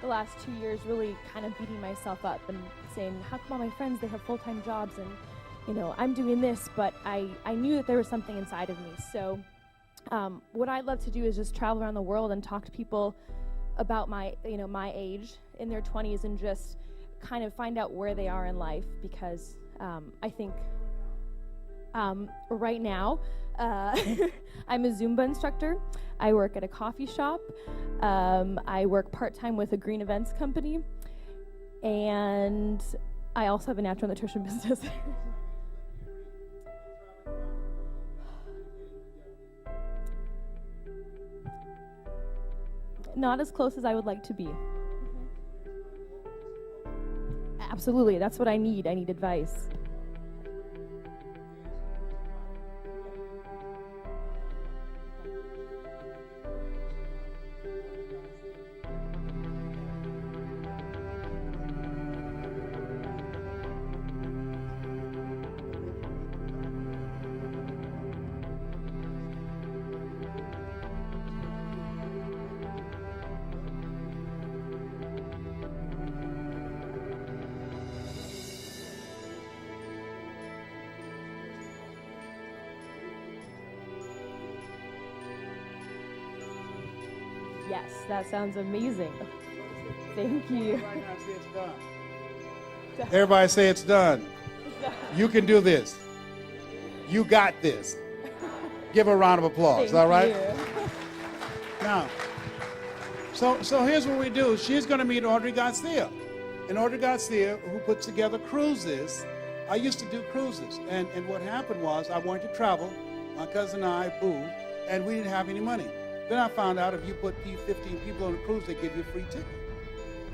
the last 2 years really kind of beating myself up and saying, how come all my friends, they have full-time jobs and, you know, I'm doing this, but I knew that there was something inside of me. So what I'd love to do is just travel around the world and talk to people about my age in their 20s and just kind of find out where they are in life, because I think right now I'm a Zumba instructor. I work at a coffee shop. I work part-time with a green events company, and I also have a natural nutrition business. Not as close as I would like to be. Absolutely, that's what I need. I need advice. Yes, that sounds amazing. Thank you. Right now, say it's done. Everybody say it's done. You can do this. You got this. Give her a round of applause, all right? Now, so here's what we do. She's going to meet Audrey Garcia. And Audrey Garcia, who puts together cruises, I used to do cruises. And what happened was I wanted to travel, my cousin and I, Boo, and we didn't have any money. Then I found out if you put 15 people on a cruise, they give you a free ticket.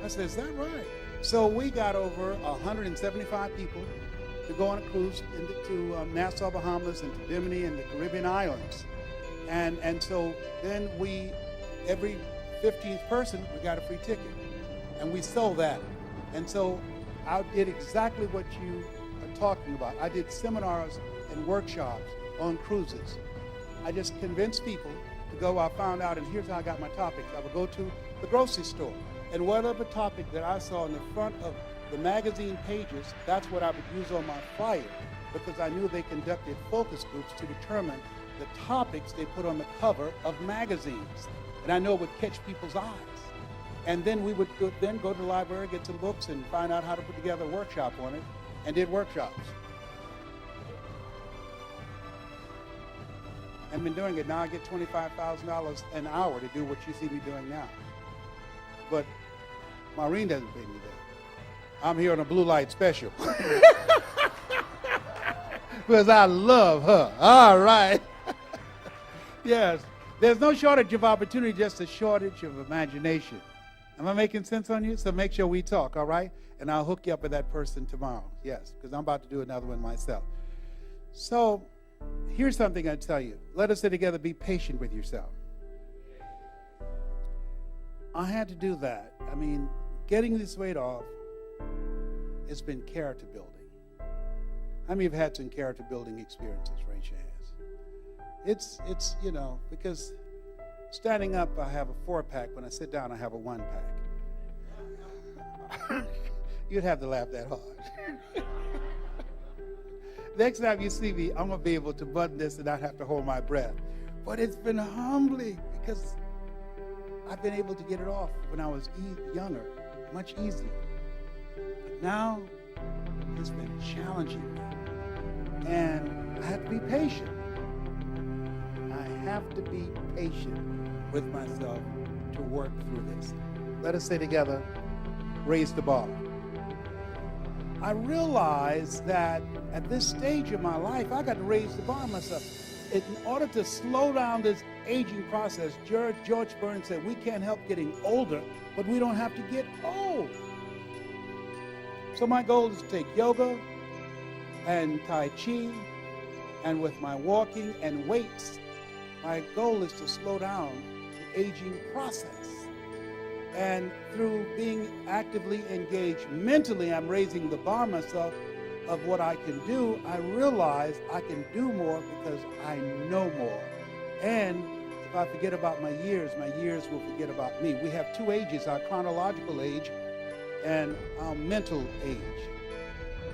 I said, is that right? So we got over 175 people to go on a cruise to Nassau, Bahamas, and to Bimini and the Caribbean islands. And so then every 15th person, we got a free ticket. And we sold that. And so I did exactly what you are talking about. I did seminars and workshops on cruises. I just convinced people to go. I found out, and here's how I got my topics. I would go to the grocery store, and whatever topic that I saw in the front of the magazine pages, that's what I would use on my flyer, because I knew they conducted focus groups to determine the topics they put on the cover of magazines. And I know it would catch people's eyes. And then we would go to the library, get some books, and find out how to put together a workshop on it, and did workshops. I've been doing it now. I get $25,000 an hour to do what you see me doing now. But Maureen doesn't pay me that. I'm here on a blue light special. Because I love her. All right. Yes. There's no shortage of opportunity, just a shortage of imagination. Am I making sense on you? So make sure we talk, all right? And I'll hook you up with that person tomorrow. Yes, because I'm about to do another one myself. So here's something I tell you. Let us sit together, be patient with yourself. I had to do that. I mean, getting this weight off has been character building. How many have had some character building experiences? Raise your hands. It's because standing up, I have a 4-pack. When I sit down, I have a 1-pack. You'd have to laugh that hard. Next time you see me, I'm going to be able to button this and not have to hold my breath. But it's been humbling because I've been able to get it off when I was younger, much easier. But now, it's been challenging me. And I have to be patient. I have to be patient with myself to work through this. Let us say together, raise the bar. I realized that at this stage of my life, I got to raise the bar myself. In order to slow down this aging process, George Burns said, we can't help getting older, but we don't have to get old. So my goal is to take yoga and Tai Chi, and with my walking and weights, my goal is to slow down the aging process. And through being actively engaged mentally, I'm raising the bar myself of what I can do. I realize I can do more because I know more. And if I forget about my years will forget about me. We have two ages, our chronological age and our mental age.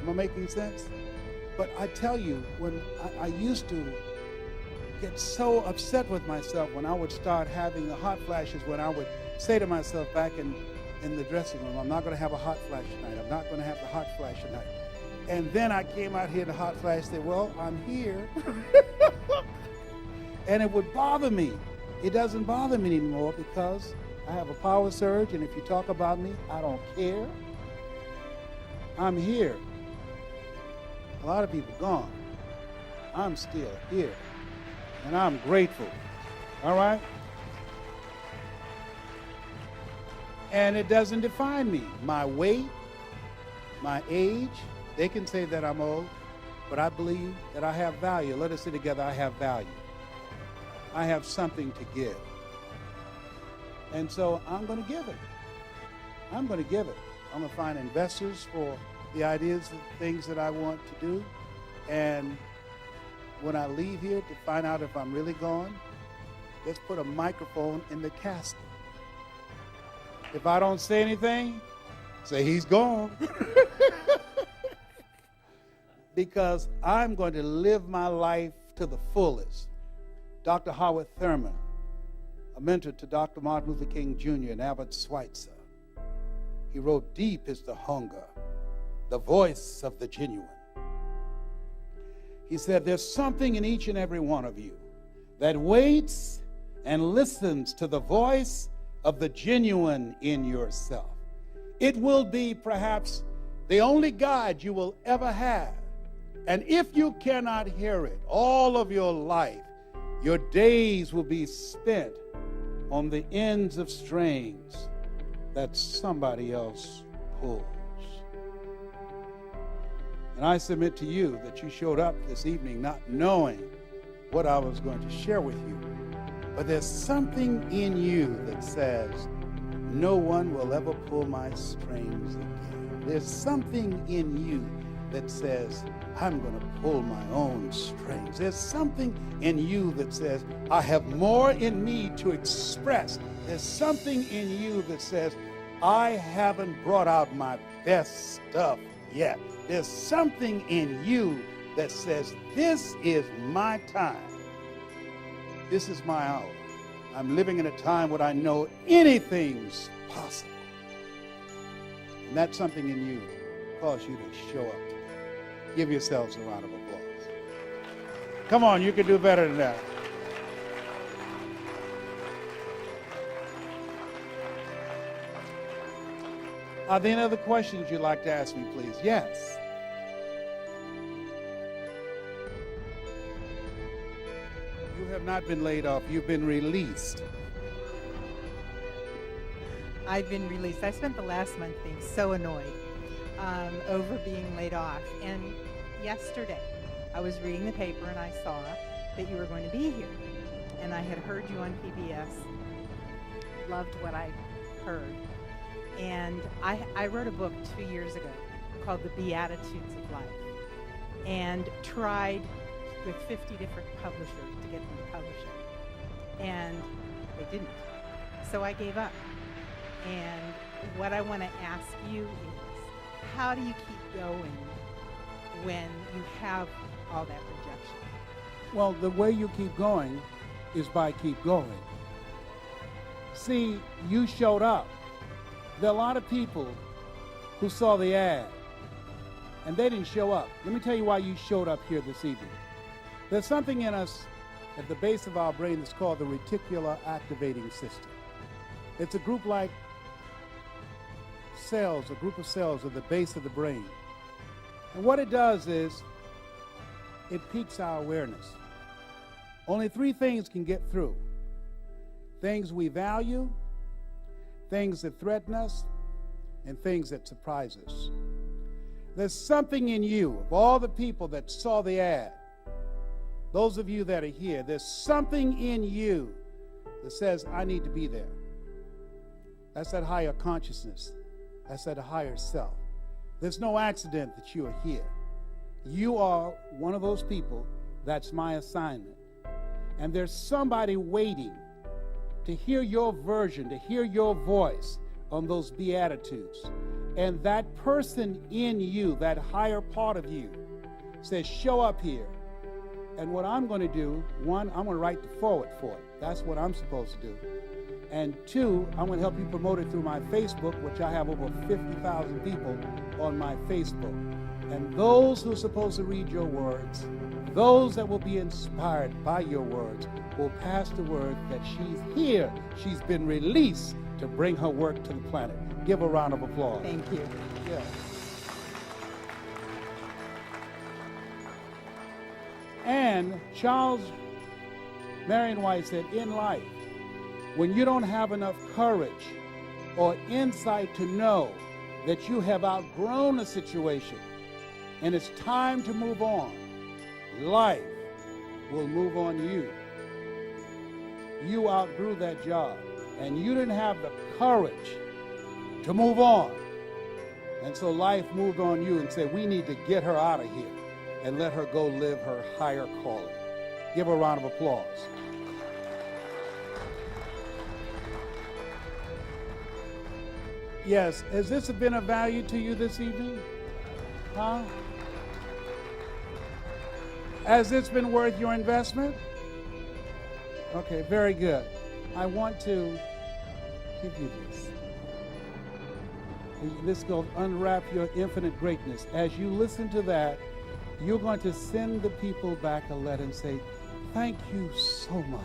Am I making sense? But I tell you, when I used to get so upset with myself when I would start having the hot flashes, when I would say to myself back in the dressing room, I'm not going to have a hot flash tonight. I'm not going to have the hot flash tonight. And then I came out here, the hot flash, said, well, I'm here. And it would bother me. It doesn't bother me anymore because I have a power surge, and if you talk about me, I don't care. I'm here. A lot of people gone. I'm still here. And I'm grateful. All right? And it doesn't define me. My weight, my age, they can say that I'm old, but I believe that I have value. Let us say together, I have value. I have something to give. And so I'm going to give it. I'm going to give it. I'm going to find investors for the ideas and things that I want to do. And when I leave here to find out if I'm really gone, let's put a microphone in the casket. If I don't say anything, say he's gone. Because I'm going to live my life to the fullest. Dr. Howard Thurman, a mentor to Dr. Martin Luther King Jr. and Albert Schweitzer. He wrote, "Deep is the hunger, the voice of the genuine." He said, there's something in each and every one of you that waits and listens to the voice of the genuine in yourself. It will be perhaps the only guide you will ever have. And if you cannot hear it all of your life, your days will be spent on the ends of strings that somebody else pulls. And I submit to you that you showed up this evening not knowing what I was going to share with you. But there's something in you that says, no one will ever pull my strings again. There's something in you that says, I'm going to pull my own strings. There's something in you that says, I have more in me to express. There's something in you that says, I haven't brought out my best stuff yet. There's something in you that says, this is my time. This is my hour. I'm living in a time where I know anything's possible. And that something in you calls you to show up today. Give yourselves a round of applause. Come on, you can do better than that. Are there any other questions you'd like to ask me, please? Yes. You have not been laid off. You've been released. I've been released. I spent the last month being so annoyed over being laid off. And yesterday, I was reading the paper and I saw that you were going to be here. And I had heard you on PBS, loved what I heard. And I wrote a book 2 years ago called The Beatitudes of Life, and tried with 50 different publishers to get them to publish it. And they didn't. So I gave up. And what I want to ask you is, how do you keep going when you have all that rejection? Well, the way you keep going is by keep going. See, you showed up. There are a lot of people who saw the ad and they didn't show up. Let me tell you why you showed up here this evening. There's something in us at the base of our brain that's called the reticular activating system. It's a group like cells, a group of cells at the base of the brain. And what it does is it piques our awareness. Only three things can get through: things we value, things that threaten us, and things that surprise us. There's something in you, of all the people that saw the ad, those of you that are here, there's something in you that says, I need to be there. That's that higher consciousness. That's that higher self. There's no accident that you are here. You are one of those people. That's my assignment. And there's somebody waiting to hear your version, to hear your voice on those Beatitudes. And that person in you, that higher part of you, says, show up here. And what I'm going to do, one, I'm going to write the foreword for it. That's what I'm supposed to do. And two, I'm going to help you promote it through my Facebook, which I have over 50,000 people on my Facebook. And those who are supposed to read your words, those that will be inspired by your words, will pass the word that she's here. She's been released to bring her work to the planet. Give a round of applause. Thank you. Yeah. And Charles Marion White said, in life, when you don't have enough courage or insight to know that you have outgrown a situation and it's time to move on, life will move on you. You outgrew that job, and you didn't have the courage to move on. And so life moved on you and said, we need to get her out of here and let her go live her higher calling. Give her a round of applause. Yes, has this been of value to you this evening? Huh? Has this been worth your investment? Okay, very good. I want to give you this. This goes, unwrap your infinite greatness. As you listen to that, you're going to send the people back a letter and say, thank you so much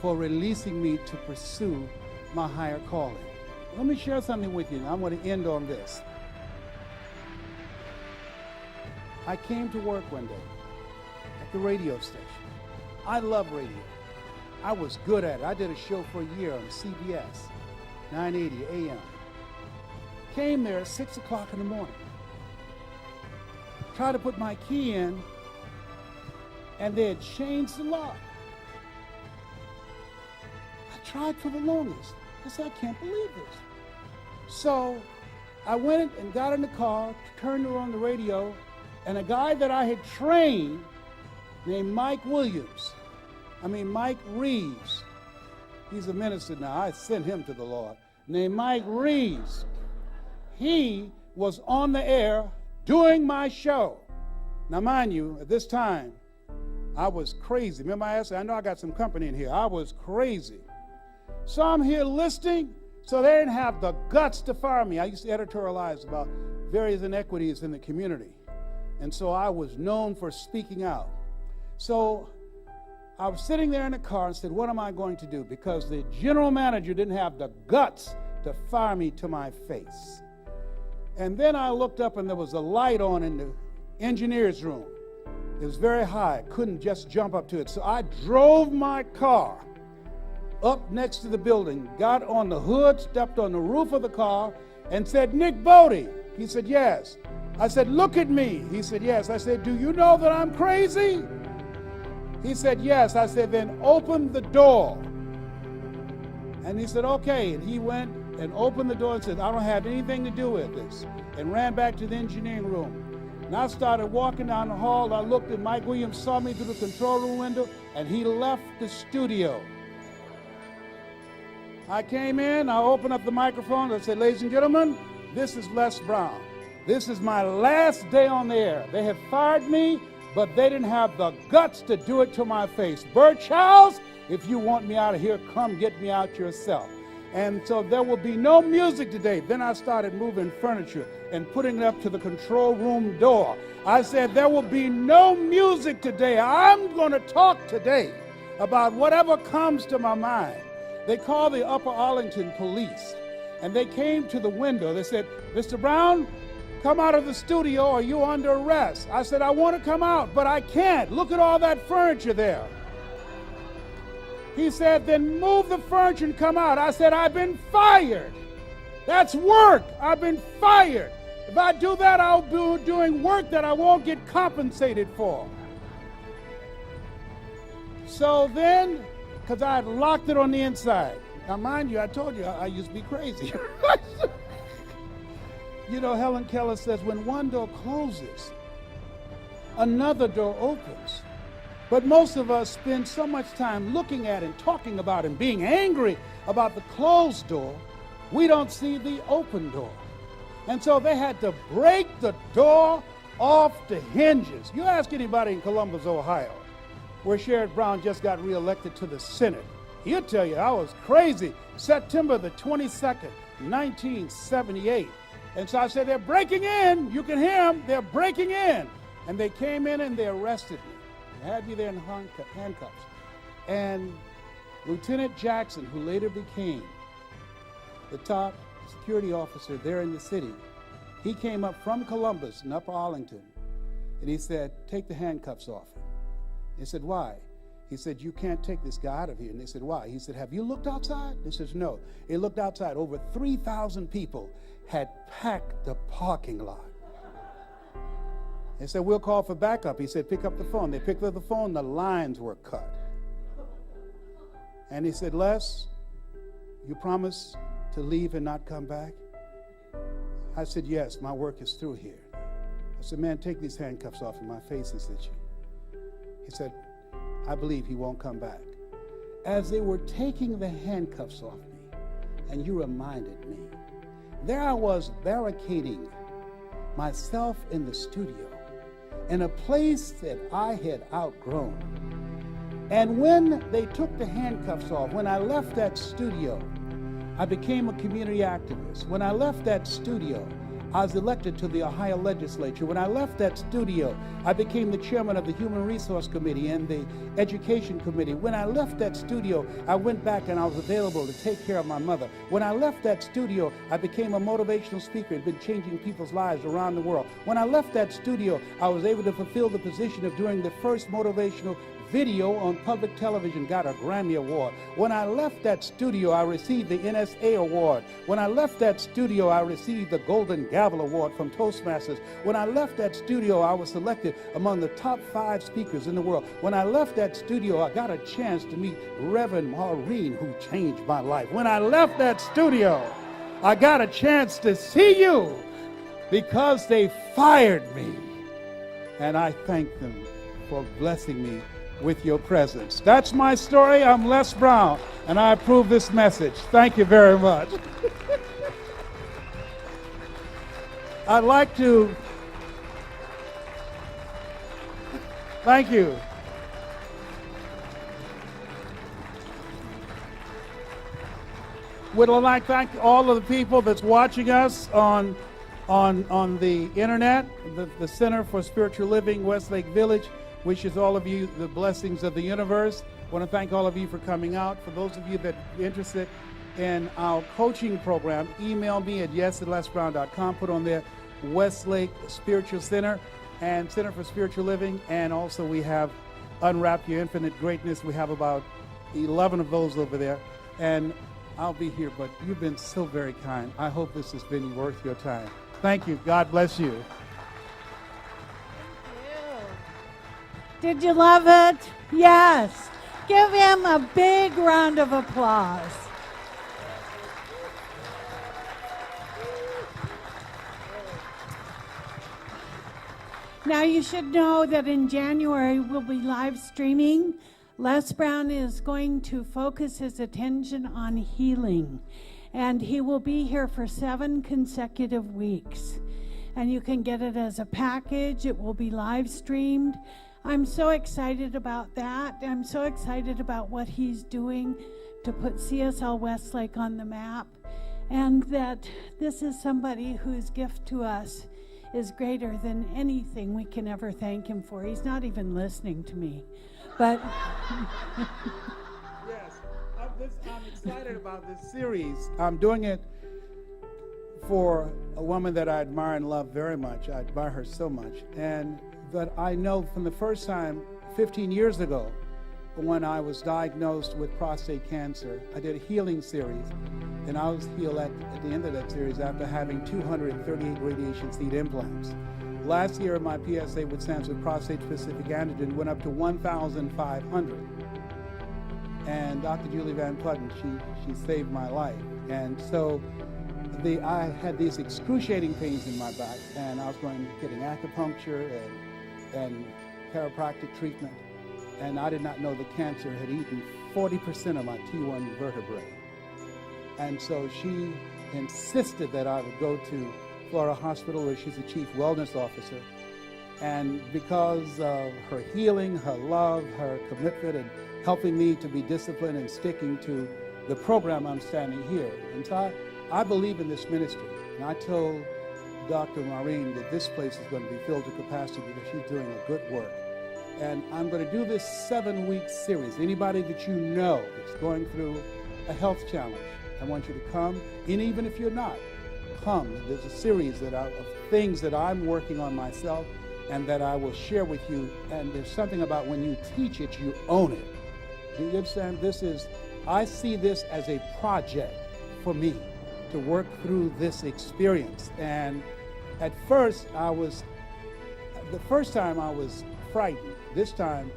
for releasing me to pursue my higher calling. Let me share something with you, and I'm going to end on this. I came to work one day at the radio station. I love radio. I was good at it. I did a show for a year on CBS, 980 AM. Came there at 6 o'clock in the morning. Tried to put my key in, and they had changed the lock. I tried for the longest. I said, I can't believe this. So I went and got in the car, turned on the radio, and a guy that I had trained named Mike Reeves, he's a minister now, I sent him to the Lord, named Mike Reeves. He was on the air doing my show. Now mind you, at this time, I was crazy. Remember I asked, I know I got some company in here. I was crazy. So I'm here listening, so they didn't have the guts to fire me. I used to editorialize about various inequities in the community. And so I was known for speaking out. So I was sitting there in the car and said, what am I going to do? Because the general manager didn't have the guts to fire me to my face. And then I looked up and there was a light on in the engineer's room. It was very high. I couldn't just jump up to it. So I drove my car up next to the building, got on the hood, stepped on the roof of the car, and said, Nick Bodie. He said, yes. I said, look at me. He said, yes. I said, do you know that I'm crazy? He said, yes. I said, then open the door. And he said, okay. And he went and opened the door and said, I don't have anything to do with this, and ran back to the engineering room. And I started walking down the hall. I looked and Mike Williams saw me through the control room window, and he left the studio. I came in, I opened up the microphone, I said, ladies and gentlemen, this is Les Brown. This is my last day on the air. They have fired me, but they didn't have the guts to do it to my face. Bert Charles, if you want me out of here, come get me out yourself. And so there will be no music today. Then I started moving furniture and putting it up to the control room door. I said, there will be no music today. I'm going to talk today about whatever comes to my mind. They called the Upper Arlington police, and they came to the window. They said, Mr. Brown, come out of the studio or you're under arrest. I said, I want to come out, but I can't. Look at all that furniture there. He said, then move the furniture and come out. I said, I've been fired. That's work. I've been fired. If I do that, I'll be doing work that I won't get compensated for. So then, because I had locked it on the inside. Now, mind you, I told you I used to be crazy. You know, Helen Keller says, when one door closes, another door opens. But most of us spend so much time looking at and talking about and being angry about the closed door, we don't see the open door. And so they had to break the door off the hinges. You ask anybody in Columbus, Ohio, where Sherrod Brown just got reelected to the Senate, he'll tell you I was crazy. September the 22nd, 1978. And so I said, they're breaking in. You can hear them. They're breaking in. And they came in and they arrested me. They had me there in handcuffs. And Lieutenant Jackson, who later became the top security officer there in the city, he came up from Columbus in Upper Arlington, and he said, take the handcuffs off him. They said, why? He said, you can't take this guy out of here. And they said, why? He said, have you looked outside? They said, no. They looked outside. Over 3,000 people had packed the parking lot. They said, we'll call for backup. He said, pick up the phone. They picked up the phone. The lines were cut. And he said, Les, you promise to leave and not come back? I said, yes, my work is through here. I said, man, take these handcuffs off, and my face is itchy. He said, I believe he won't come back. As they were taking the handcuffs off me, and you reminded me, there I was barricading myself in the studio in a place that I had outgrown. And when they took the handcuffs off, when I left that studio, I became a community activist. When I left that studio, I was elected to the Ohio legislature. When I left that studio, I became the chairman of the Human Resource Committee and the Education Committee. When I left that studio, I went back and I was available to take care of my mother. When I left that studio, I became a motivational speaker and been changing people's lives around the world. When I left that studio, I was able to fulfill the position of doing the first motivational video on public television, got a Grammy Award. When I left that studio, I received the NSA Award. When I left that studio, I received the Golden Gavel Award from Toastmasters. When I left that studio, I was selected among the top 5 speakers in the world. When I left that studio, I got a chance to meet Reverend Maureen, who changed my life. When I left that studio, I got a chance to see you because they fired me. And I thank them for blessing me with your presence. That's my story. I'm Les Brown, and I approve this message. Thank you very much. I'd like to thank you. Would like to thank all of the people that's watching us on the internet, the Center for Spiritual Living, Westlake Village. Wishes all of you the blessings of the universe. I want to thank all of you for coming out. For those of you that are interested in our coaching program, email me at yes@lesbrown.com. Put on there Westlake Spiritual Center and Center for Spiritual Living. And also we have Unwrap Your Infinite Greatness. We have about 11 of those over there. And I'll be here, but you've been so very kind. I hope this has been worth your time. Thank you. God bless you. Did you love it? Yes. Give him a big round of applause. Now you should know that in January we'll be live streaming. Les Brown is going to focus his attention on healing, and he will be here for 7 consecutive weeks. And you can get it as a package. It will be live streamed. I'm so excited about that. I'm so excited about what he's doing to put CSL Westlake on the map, and that this is somebody whose gift to us is greater than anything we can ever thank him for. He's not even listening to me. But yes, I'm excited about this series. I'm doing it for a woman that I admire and love very much. I admire her so much. And that I know from the first time 15 years ago when I was diagnosed with prostate cancer, I did a healing series, and I was healed at the end of that series after having 238 radiation seed implants. Last year, my PSA with SAMS with prostate-specific antigen went up to 1,500. And Dr. Julie Van Putten, she saved my life. And so I had these excruciating pains in my back, and I was getting acupuncture and chiropractic treatment, and I did not know the cancer had eaten 40% of my T1 vertebrae. And so she insisted that I would go to Florida Hospital, where she's the chief wellness officer. And because of her healing, her love, her commitment, and helping me to be disciplined and sticking to the program, I'm standing here. And so I believe in this ministry. And I told Dr. Maureen that this place is going to be filled to capacity because she's doing a good work. And I'm going to do this 7-week series. Anybody that you know that's going through a health challenge, I want you to come. And even if you're not, come. There's a series of things that I'm working on myself and that I will share with you. And there's something about when you teach it, you own it. Do you understand? I see this as a project for me to work through this experience. And at first, the first time I was frightened. This time,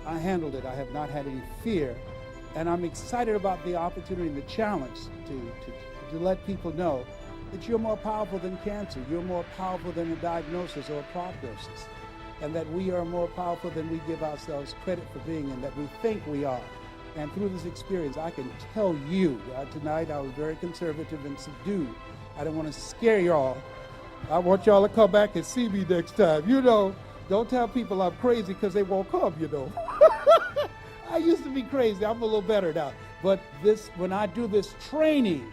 I handled it. I have not had any fear. And I'm excited about the opportunity and the challenge to let people know that you're more powerful than cancer. You're more powerful than a diagnosis or a prognosis. And that we are more powerful than we give ourselves credit for being, and that we think we are. And through this experience, I can tell you, tonight I was very conservative and subdued. I don't want to scare y'all. I want y'all to come back and see me next time. You know, don't tell people I'm crazy because they won't come, you know. I used to be crazy. I'm a little better now. But when I do this training,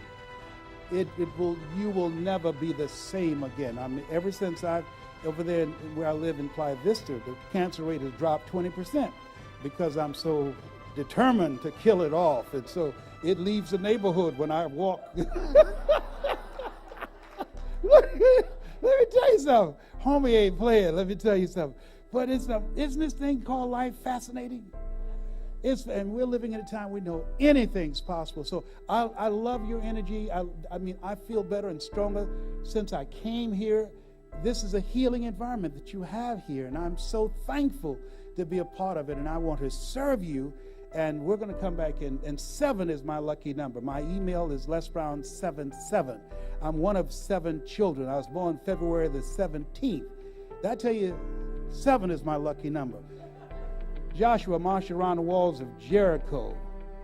you will never be the same again. I mean, ever since over there where I live in Playa Vista, the cancer rate has dropped 20% because I'm so determined to kill it off. And so it leaves the neighborhood when I walk. Let me tell you something. Homie ain't playing. Let me tell you something. But isn't this thing called life fascinating? And we're living in a time we know anything's possible. So I love your energy. I mean, I feel better and stronger since I came here. This is a healing environment that you have here, and I'm so thankful to be a part of it, and I want to serve you. And we're going to come back in, and 7 is my lucky number. My email is lesbrown77. I'm one of 7 children. I was born February the 17th. Did I tell you 7 is my lucky number? Joshua marched around the walls of Jericho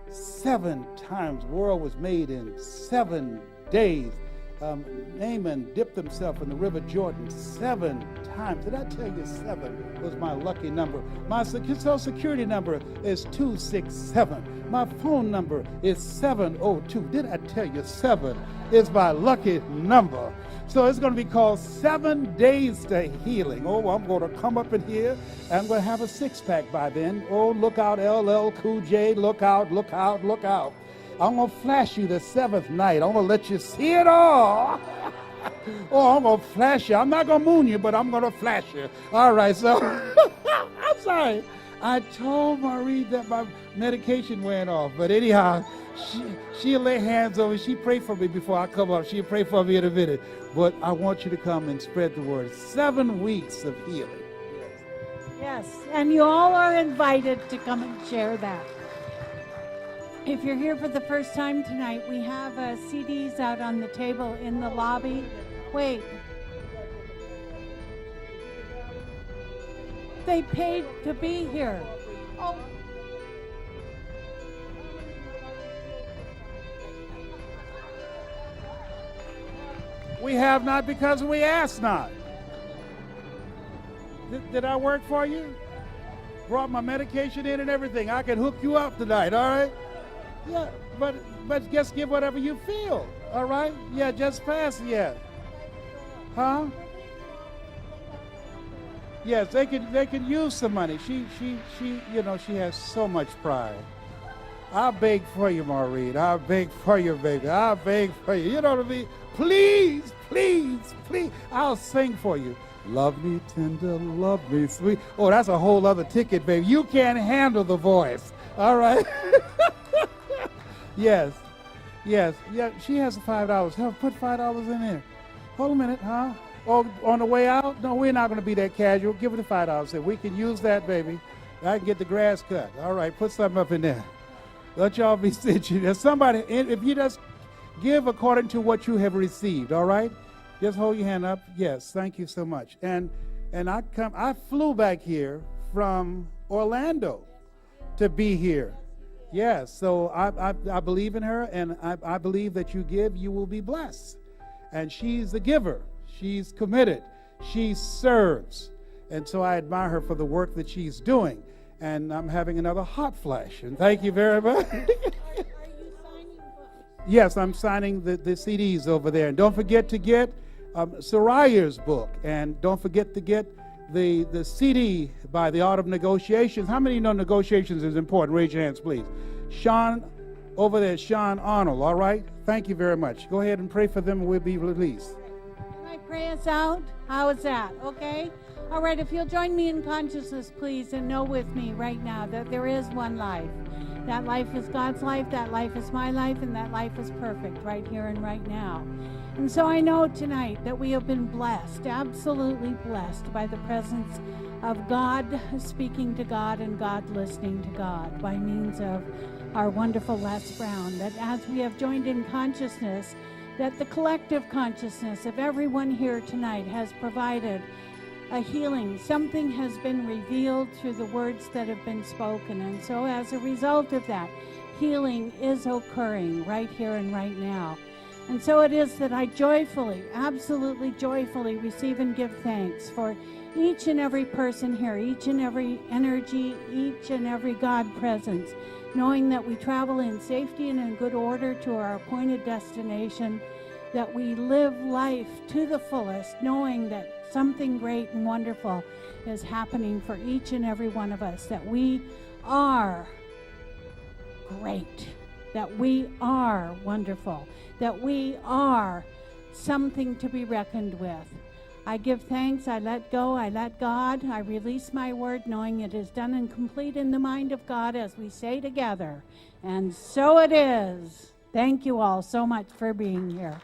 7 times. The world was made in 7 days. Naaman dipped himself in the river Jordan 7 times. Did I tell you 7 was my lucky number? My social security number is 267. My phone number is 702. Did I tell you 7 is my lucky number? So it's going to be called 7 Days to Healing. Oh, I'm going to come up in here and I'm going to have a 6-pack by then. Oh, look out, LL Cool J. Look out, look out, look out. I'm going to flash you the 7th night. I'm going to let you see it all. Oh, I'm going to flash you. I'm not going to moon you, but I'm going to flash you. All right, so I'm sorry. I told Marie that my medication went off. But anyhow, she'll lay hands over me. She prayed for me before I come up. She'll pray for me in a minute. But I want you to come and spread the word. 7 weeks of healing. Yes, and you all are invited to come and share that. If you're here for the first time tonight, we have CDs out on the table in the lobby. Wait. They paid to be here. Oh. We have not because we ask not. Did I work for you? Brought my medication in and everything. I can hook you up tonight, all right? Yeah, but just give whatever you feel, all right? Yeah, just pass, yeah. Huh? Yes, they can use some money. She has so much pride. I'll beg for you, Maureen. I'll beg for you, baby. I'll beg for you. You know what I mean? Please, please, please. I'll sing for you. Love me tender, love me sweet. Oh, that's a whole other ticket, baby. You can't handle the voice. All right? Yes. Yeah, she has $5. Help, put $5 in there. Hold a minute, huh? Oh, on the way out? No, we're not going to be that casual. Give her the $5. Say, we can use that, baby. I can get the grass cut. All right, put something up in there. Let y'all be stingy. There's somebody, if you just give according to what you have received, all right? Just hold your hand up. Yes, thank you so much. And I flew back here from Orlando to be here. Yes, so I believe in her, and I believe that you give, you will be blessed. And she's a giver. She's committed. She serves. And so I admire her for the work that she's doing. And I'm having another hot flash. And thank you very much. Are you signing books? Yes, I'm signing the CDs over there. And don't forget to get Soraya's book. And don't forget to get the CD by The Art of Negotiations. How many know negotiations is important? Raise your hands, please. Sean, over there, Sean Arnold, all right? Thank you very much. Go ahead and pray for them and we'll be released. Can I pray us out? How is that? Okay? All right, if you'll join me in consciousness, please, and know with me right now that there is one life. That life is God's life, that life is my life, and that life is perfect right here and right now. And so I know tonight that we have been blessed, absolutely blessed by the presence of God speaking to God and God listening to God by means of our wonderful Les Brown, that as we have joined in consciousness, that the collective consciousness of everyone here tonight has provided a healing. Something has been revealed through the words that have been spoken. And so as a result of that, healing is occurring right here and right now. And so it is that I joyfully, absolutely joyfully receive and give thanks for each and every person here, each and every energy, each and every God presence, knowing that we travel in safety and in good order to our appointed destination, that we live life to the fullest, knowing that something great and wonderful is happening for each and every one of us, that we are great, that we are wonderful, that we are something to be reckoned with. I give thanks, I let go, I let God, I release my word, knowing it is done and complete in the mind of God, as we say together. And so it is. Thank you all so much for being here.